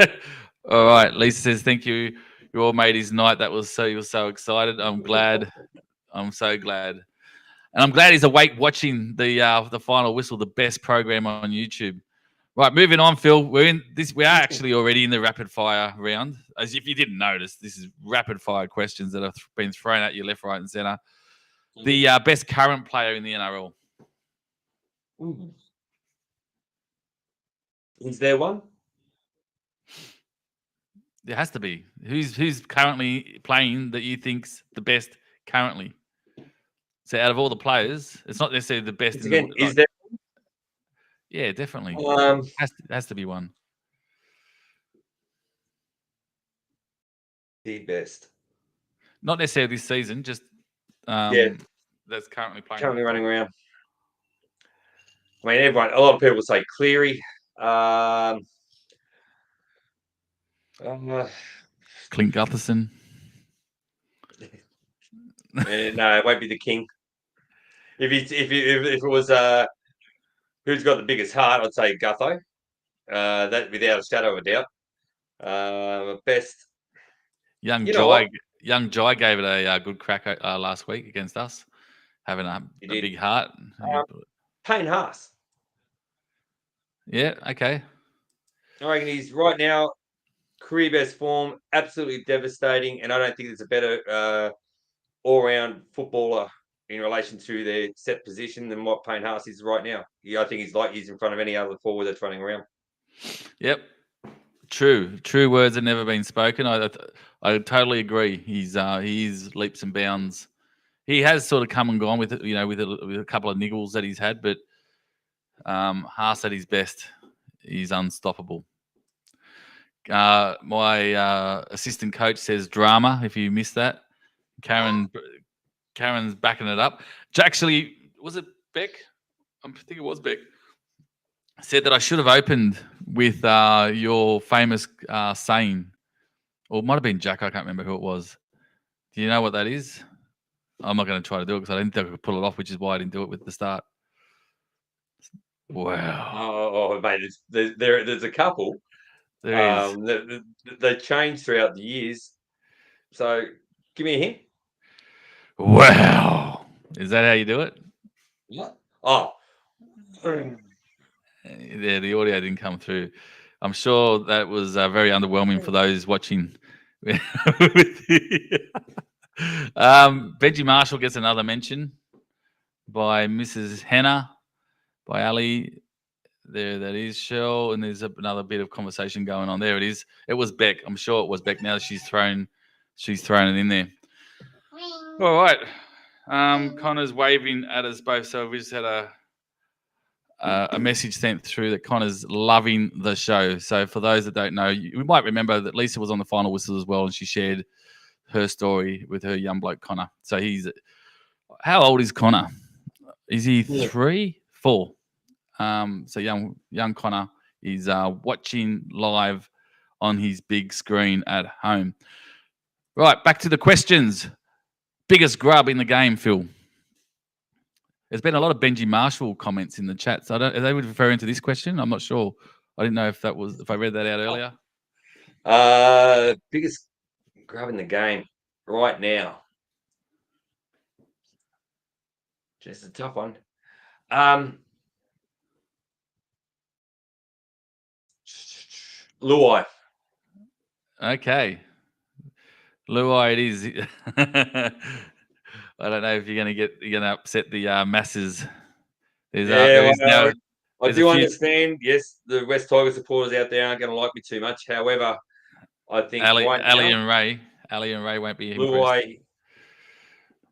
All right. Lisa says, "Thank you. You all made his night. He was so excited. I'm glad. I'm so glad, and I'm glad he's awake watching the final whistle, the best program on YouTube." Right, moving on, Phil. We are actually already in the rapid fire round. As if you didn't notice, this is rapid fire questions that have been thrown at you left, right, and centre. The best current player in the NRL. Is there one? There has to be. Who's currently playing that you think's the best currently? So out of all the players, it's not necessarily the best in Again, the. is there? Yeah, definitely. Has to be one. The best. Not necessarily this season, just that's currently playing. Currently running around. I mean, everyone. A lot of people say Cleary. Clint Gutherson. No, it won't be the king. If it was who's got the biggest heart, I'd say Gutho. That without a shadow of a doubt. Best. Young Jai gave it a good crack last week against us, having a big heart. Payne Haas. Yeah, okay. I reckon he's right now career best form, absolutely devastating, and I don't think there's a better all-round footballer in relation to their set position than what Payne Haas is right now. Yeah, I think he's in front of any other forward that's running around. Yep. True words have never been spoken. I totally agree. He's leaps and bounds. He has sort of come and gone with it, with a couple of niggles that he's had, but Haas at his best, he's unstoppable. My assistant coach says drama. If you missed that, Karen's backing it up. Actually, was it Beck? I think it was Beck. Said that I should have opened with your famous saying, or it might have been Jack. I can't remember who it was. Do you know what that is? I'm not going to try to do it because I didn't think I could pull it off, which is why I didn't do it with the start. Wow. Oh mate, there's a couple. There is. They changed throughout the years. So, give me a hint. Wow. Is that how you do it? What? Oh. Yeah, the audio didn't come through. I'm sure that was very underwhelming for those watching. Benji Marshall gets another mention by Mrs. Henna, by Ali. There, that is Shell, and there's another bit of conversation going on. There it is. It was Beck. I'm sure it was Beck. Now she's thrown it in there. All right. Connor's waving at us both, so we just had a message sent through that Connor's loving the show. So for those that don't know, we might remember that Lisa was on the final whistle as well, and she shared her story with her young bloke Connor. So how old is Connor? Is he 3, 4? So young Connor is watching live on his big screen at home. Right, back to the questions. Biggest grub in the game, Phil. There's been a lot of Benji Marshall comments in the chat. So are they referring to this question? I'm not sure. I didn't know if I read that out earlier. Biggest grub in the game right now. Just a tough one. Luai. Okay. Luai it is. I don't know if you're going to upset the masses. I do understand. Yes, the West Tiger supporters out there aren't going to like me too much. However, I think Ali and Ray won't be impressed. Luai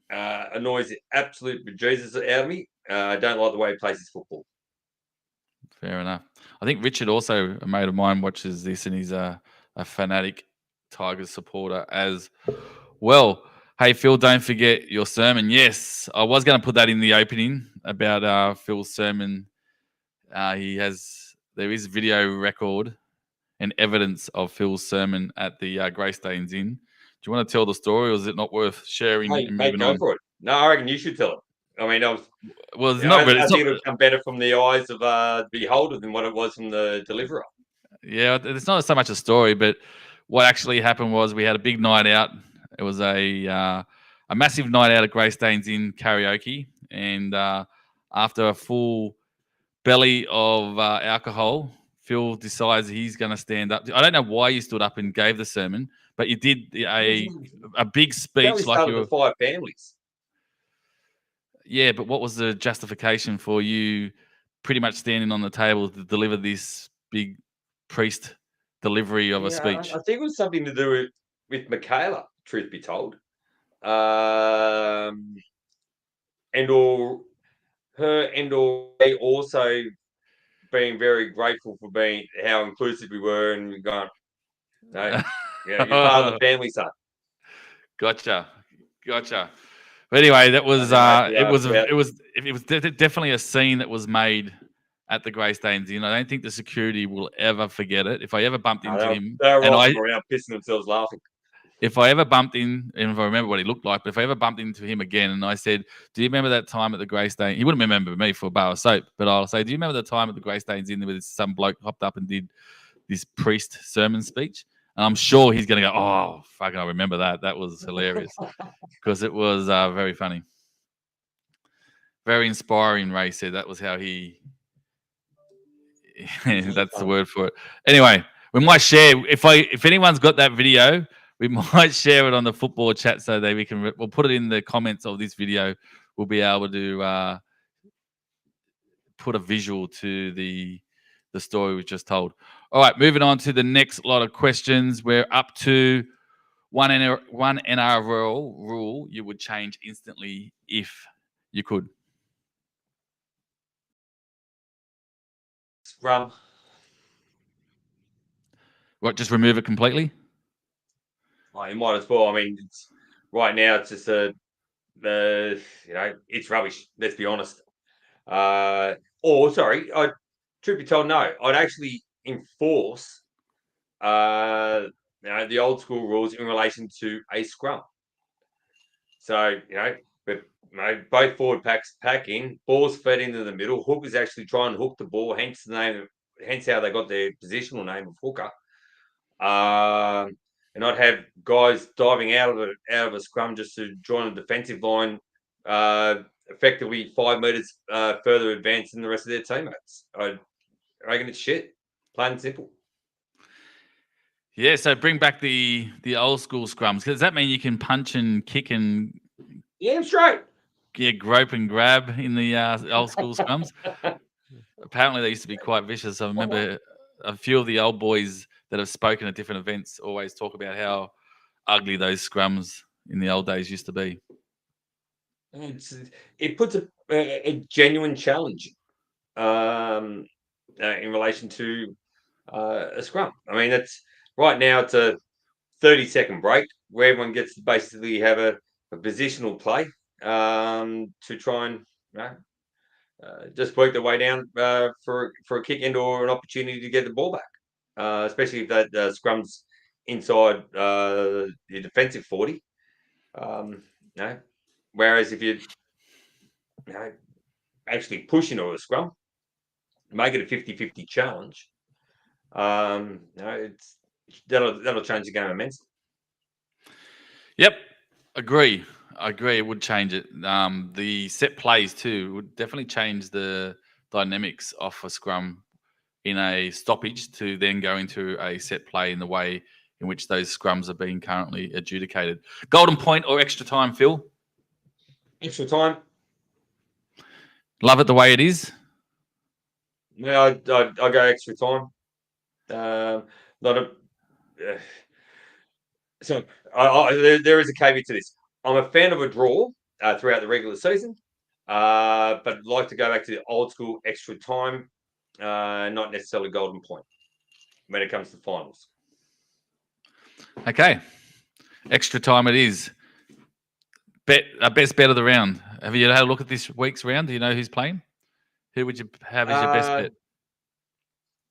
annoys the absolute bejesus out of me. I don't like the way he plays his football. Fair enough. I think Richard, also a mate of mine, watches this, and he's a fanatic Tigers supporter as well. Hey, Phil, don't forget your sermon. Yes, I was going to put that in the opening about Phil's sermon. There is video record and evidence of Phil's sermon at the Greystanes Inn. Do you want to tell the story, or is it not worth sharing? Go for it. No, I reckon you should tell it. I mean, I think it'll come better from the eyes of the beholder than what it was from the deliverer. Yeah, it's not so much a story, but what actually happened was we had a big night out. It was a massive night out at Greystanes Inn karaoke, and after a full belly of alcohol, Phil decides he's going to stand up. I don't know why you stood up and gave the sermon, but you did a big speech like you were 5 families. Yeah, but what was the justification for you pretty much standing on the table to deliver this big priest delivery of a speech. I think it was something to do with Michaela, truth be told. They also being very grateful for being how inclusive we were, and going, no, you're part of the family, son. Gotcha. But anyway, that was it was definitely a scene that was made at the Greystanes. I don't think the security will ever forget it. If I ever bumped into him, they were rolling around pissing themselves laughing. If I ever bumped in, and if I remember what he looked like, but if I ever bumped into him again and I said, do you remember that time at the Greystanes? He wouldn't remember me for a bar of soap, but I'll say, do you remember the time at the Greystanes in there with some bloke hopped up and did this priest sermon speech? And I'm sure he's going to go, oh, fucking, I remember that. That was hilarious because it was very funny. Very inspiring, Ray said. That was how he, that's the word for it. Anyway, we might share, if anyone's got that video, we might share it on the football chat so that we'll put it in the comments of this video. We'll be able to put a visual to the story we just told. All right, moving on to the next lot of questions. We're up to one NRL rule you would change instantly if you could. Scrum. What, just remove it completely? Oh, you might as well. I mean, right now it's just it's rubbish. Let's be honest. Truth be told, no. I'd actually enforce, the old school rules in relation to a scrum. So, both forward packs pack in, balls fed into the middle. Hookers actually try and hook the ball, hence how they got their positional name of hooker. And I'd have guys diving out of a scrum just to join a defensive line, effectively 5 meters further advanced than the rest of their teammates. I reckon it's shit, plain and simple. Yeah, so bring back the old school scrums. Does that mean you can punch and kick and straight? Yeah, grope and grab in the old school scrums. Apparently, they used to be quite vicious. I remember a few of the old boys that have spoken at different events always talk about how ugly those scrums in the old days used to be. It puts a genuine challenge in relation to a scrum. I mean, right now it's a 30-second break where everyone gets to basically have a positional play to try and just work their way down for a kick and or an opportunity to get the ball back, especially if that scrum's inside your defensive 40. Whereas if you actually push into a scrum, make it a 50-50 challenge, that'll change the game immensely. Yep, agree. It would change it. The set plays too would definitely change the dynamics of a scrum in a stoppage to then go into a set play in the way in which those scrums are being currently adjudicated. Golden point or extra time, Phil? Extra time. Love it the way it is. Yeah, I go extra time. So there is a caveat to this. I'm a fan of a draw throughout the regular season, but I'd like to go back to the old school extra time, not necessarily golden point when it comes to finals. Okay, extra time it is. Best bet of the round. Have you had a look at this week's round? Do you know who's playing? Who would you have as your best bet?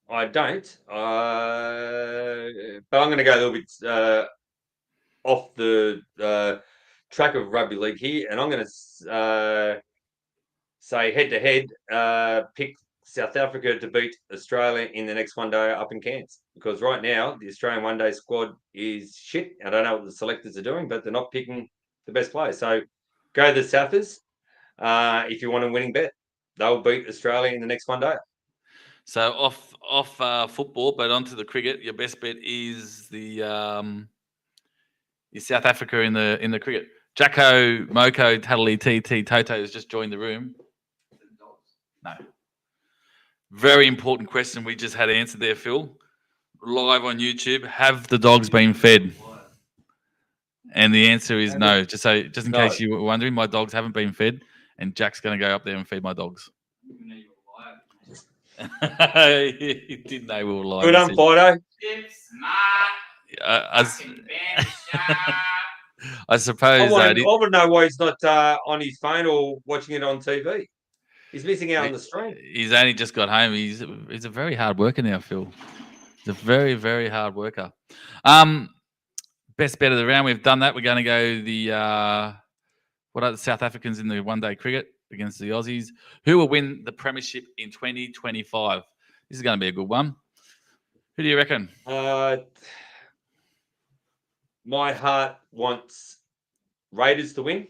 I don't, but I'm going to go a little bit off the track of rugby league here, and I'm going to say head-to-head, pick South Africa to beat Australia in the next one day up in Cairns, because right now the Australian one day squad is shit. I don't know what the selectors are doing, but they're not picking the best players. So go the Southers if you want a winning bet. They'll beat Australia in the next one day. So off football, but onto the cricket. Your best bet is the South Africa in the cricket. Jacko, Moko, Tattali, TT, Toto has just joined the room. No. Very important question we just had answered there, Phil. Live on YouTube. Have the dogs been fed? And the answer is no. Just in case you were wondering, my dogs haven't been fed, and Jack's going to go up there and feed my dogs. He didn't know we were live. Good on, Fido. I suppose. I want to know why he's not on his phone or watching it on TV. He's missing out on the stream. He's only just got home. He's a very hard worker now, Phil. He's a very, very hard worker. Best bet of the round. We've done that. We're going to go what are the South Africans in the one-day cricket against the Aussies? Who will win the premiership in 2025? This is going to be a good one. Who do you reckon? My heart wants Raiders to win.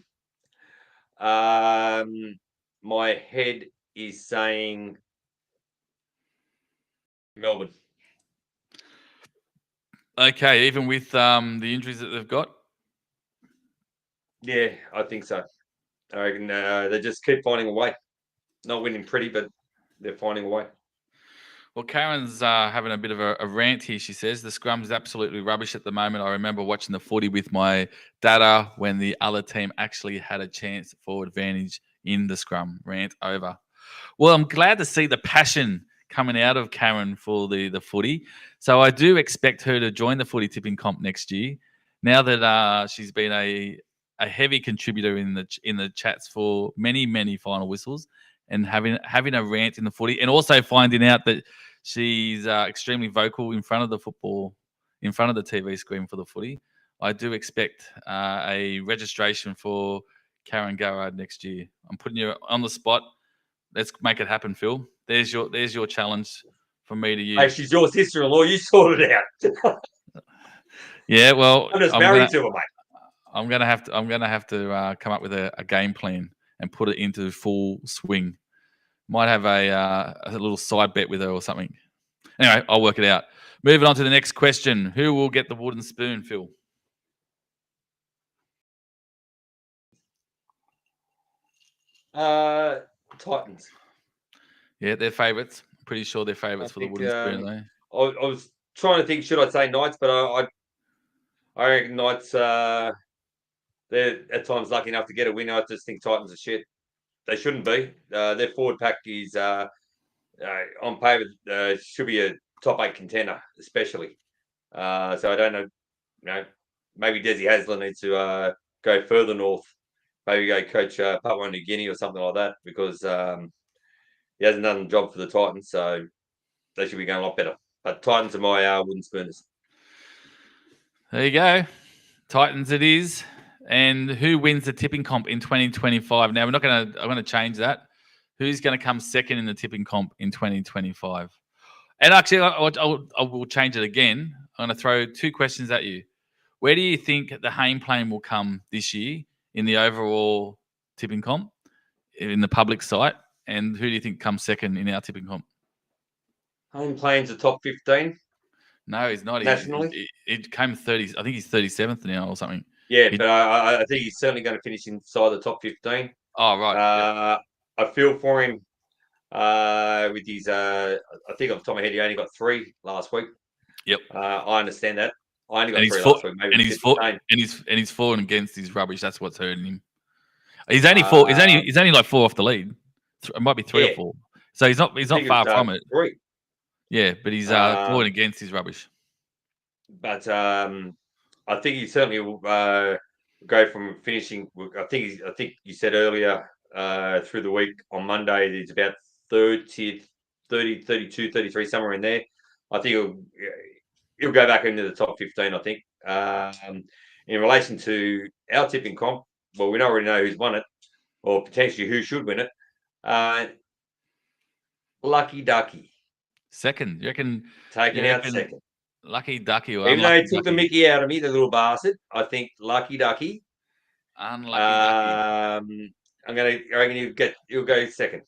My head is saying Melbourne. Okay, even with the injuries that they've got? Yeah, I think so. I reckon they just keep finding a way. Not winning pretty, but they're finding a way. Well, Karen's having a bit of a rant here. She says the scrum is absolutely rubbish at the moment. I remember watching the footy with my data when the other team actually had a chance for advantage in the scrum. Rant over. Well, I'm glad to see the passion coming out of Karen for the footy. So I do expect her to join the Footy Tipping Comp next year. Now that she's been a heavy contributor in the chats for many final whistles, and having a rant in the footy, and also finding out that she's extremely vocal in front of the football, in front of the TV screen for the footy. I do expect a registration for Karen Garrard next year. I'm putting you on the spot. Let's make it happen, Phil. There's your challenge from me to you. Hey, she's your sister-in-law. You sort it out. Yeah, well, I'm just married to her, mate. I'm gonna have to come up with a game plan and put it into full swing. Might have a little side bet with her or something. Anyway, I'll work it out. Moving on to the next question. Who will get the wooden spoon, Phil? Titans. Yeah, they're favourites. Pretty sure they're favourites for the wooden spoon, though. I was trying to think, should I say Knights, but I reckon Knights, they're at times lucky enough to get a win. I just think Titans are shit. They shouldn't be. Their forward pack is on paper should be a top 8 contender, especially. So I don't know. Maybe Desi Hasler needs to go further north. Maybe go coach Papua New Guinea or something like that, because he hasn't done the job for the Titans. So they should be going a lot better. But Titans are my wooden spooners. There you go. Titans it is. And who wins the tipping comp in 2025? Now, I'm going to change that. Who's going to come second in the tipping comp in 2025? And actually, I will change it again. I'm going to throw 2 questions at you. Where do you think the Hayne plane will come this year in the overall tipping comp, in the public site? And who do you think comes second in our tipping comp? Hayne plane's a top 15. No, he's not. Nationally? It came 30. I think he's 37th now or something. Yeah, but I think he's certainly going to finish inside the top 15. Oh, right. I feel for him with his, I think off the top of my head, he only got 3 last week. Yep. I understand that. I only got 3 last week. Maybe he's for and against his rubbish. That's what's hurting him. He's only 4. He's only like 4 off the lead. It might be 3 or 4. So he's not far from it. 3. Yeah, but he's for and against his rubbish. But I think he certainly will go from finishing. I think you said earlier through the week on Monday, it's about 30, 32, 33, somewhere in there. I think he'll go back into the top 15, I think. In relation to our tipping comp, well, we don't already know who's won it, or potentially who should win it. Lucky Ducky. Second, you reckon? Taking out second. Lucky Ducky. Even though he took the mickey out of me, the little bastard, I think Lucky Ducky. Unlucky Ducky. I reckon you'll go second.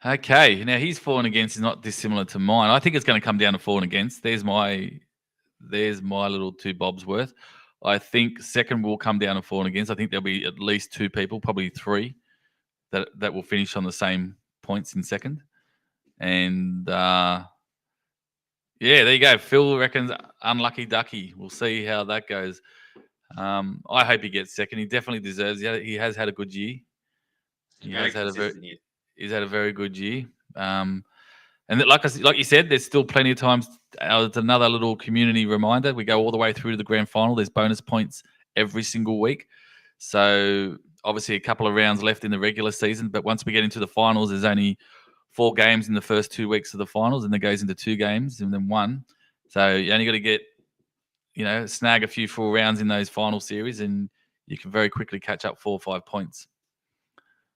Okay. Now his for and against is not dissimilar to mine. I think it's going to come down to for and against. There's my little 2 bobs worth. I think second will come down to for and against. I think there'll be at least 2 people, probably 3, that will finish on the same points in second. And yeah, there you go. Phil reckons unlucky ducky. We'll see how that goes. I hope he gets second. He definitely deserves it. He has had a good year. He's had a very good year. And like you said, there's still plenty of times. It's another little community reminder. We go all the way through to the grand final. There's bonus points every single week. So obviously a couple of rounds left in the regular season. But once we get into the finals, there's only 4 games in the first 2 weeks of the finals, and it goes into 2 games and then 1. So you only got to get, snag a few full rounds in those final series, and you can very quickly catch up 4 or 5 points.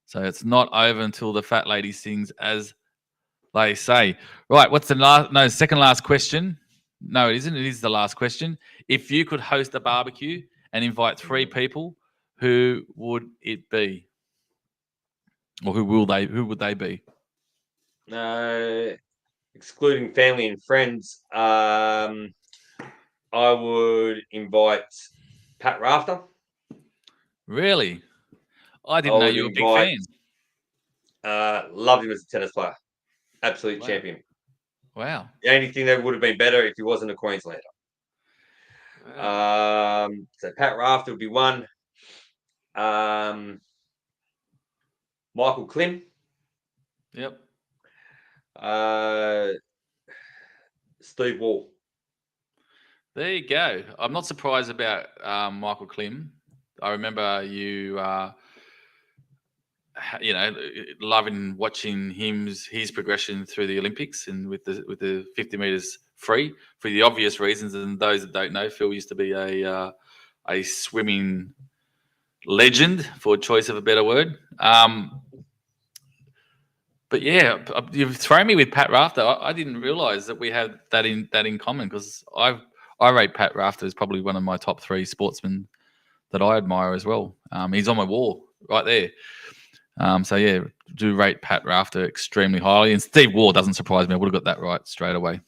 So it's not over until the fat lady sings, as they say. Right, what's the second last question? No, it isn't. It is the last question. If you could host a barbecue and invite 3 people, who would it be? Or who would they be? Excluding family and friends, I would invite Pat Rafter. Really? I didn't know you were a big fan. Loved him as a tennis player. Absolute champion. Wow. The only thing that would have been better if he wasn't a Queenslander. Wow. So Pat Rafter would be one. Michael Klim. Yep. Steve Wall. There you go. I'm not surprised about Michael Klim. I remember you, loving watching his progression through the Olympics and with the 50 meters free for the obvious reasons. And those that don't know, Phil used to be a swimming legend, for choice of a better word. But yeah, you've thrown me with Pat Rafter. I didn't realise that we had that in common, because I rate Pat Rafter as probably one of my top 3 sportsmen that I admire as well. He's on my wall right there. So yeah, do rate Pat Rafter extremely highly. And Steve Waugh doesn't surprise me. I would have got that right straight away.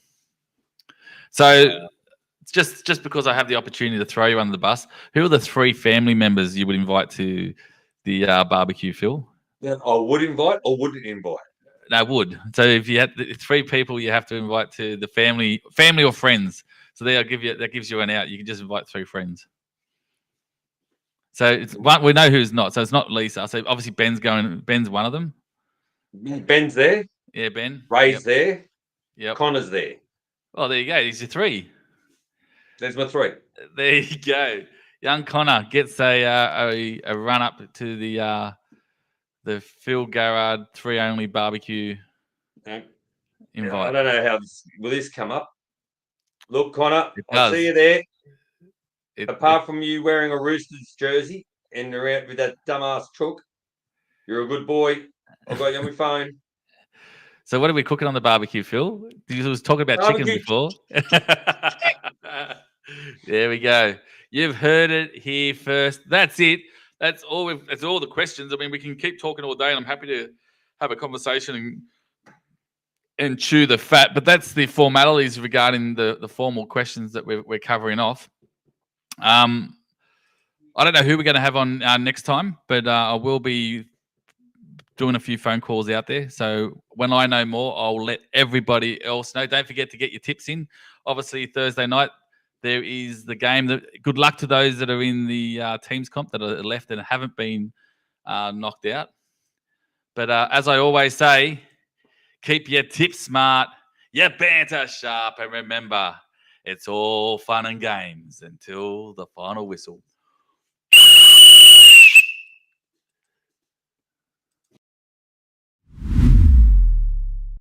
So just because I have the opportunity to throw you under the bus, who are the 3 family members you would invite to the barbecue, Phil? That I would invite or wouldn't invite? No, would. So if you had 3 people you have to invite to the family or friends. So that gives you an out. You can just invite 3 friends. So it's one, we know who's not. So it's not Lisa. So obviously Ben's one of them. Ben's there. Yeah, Ben. Ray's there. Yep. Connor's there. Oh, there you go. These are 3. There's my 3. There you go. Young Connor gets a run up to the Phil Garrard 3 only barbecue invite. I don't know how will this come up. Look, Connor, I'll see you there. Apart from you wearing a Roosters jersey and around with that dumbass chook, you're a good boy. I've got you on my phone. So what are we cooking on the barbecue, Phil? You was talking about chicken before. There we go. You've heard it here first. That's it. That's all the questions. I mean, we can keep talking all day, and I'm happy to have a conversation and chew the fat. But that's the formalities regarding the formal questions that we're covering off. I don't know who we're going to have on next time, but I will be doing a few phone calls out there. So when I know more, I'll let everybody else know. Don't forget to get your tips in. Obviously, Thursday night, there is the game. Good luck to those that are in the teams comp that are left and haven't been knocked out. But as I always say, keep your tips smart, your banter sharp, and remember, it's all fun and games until the final whistle.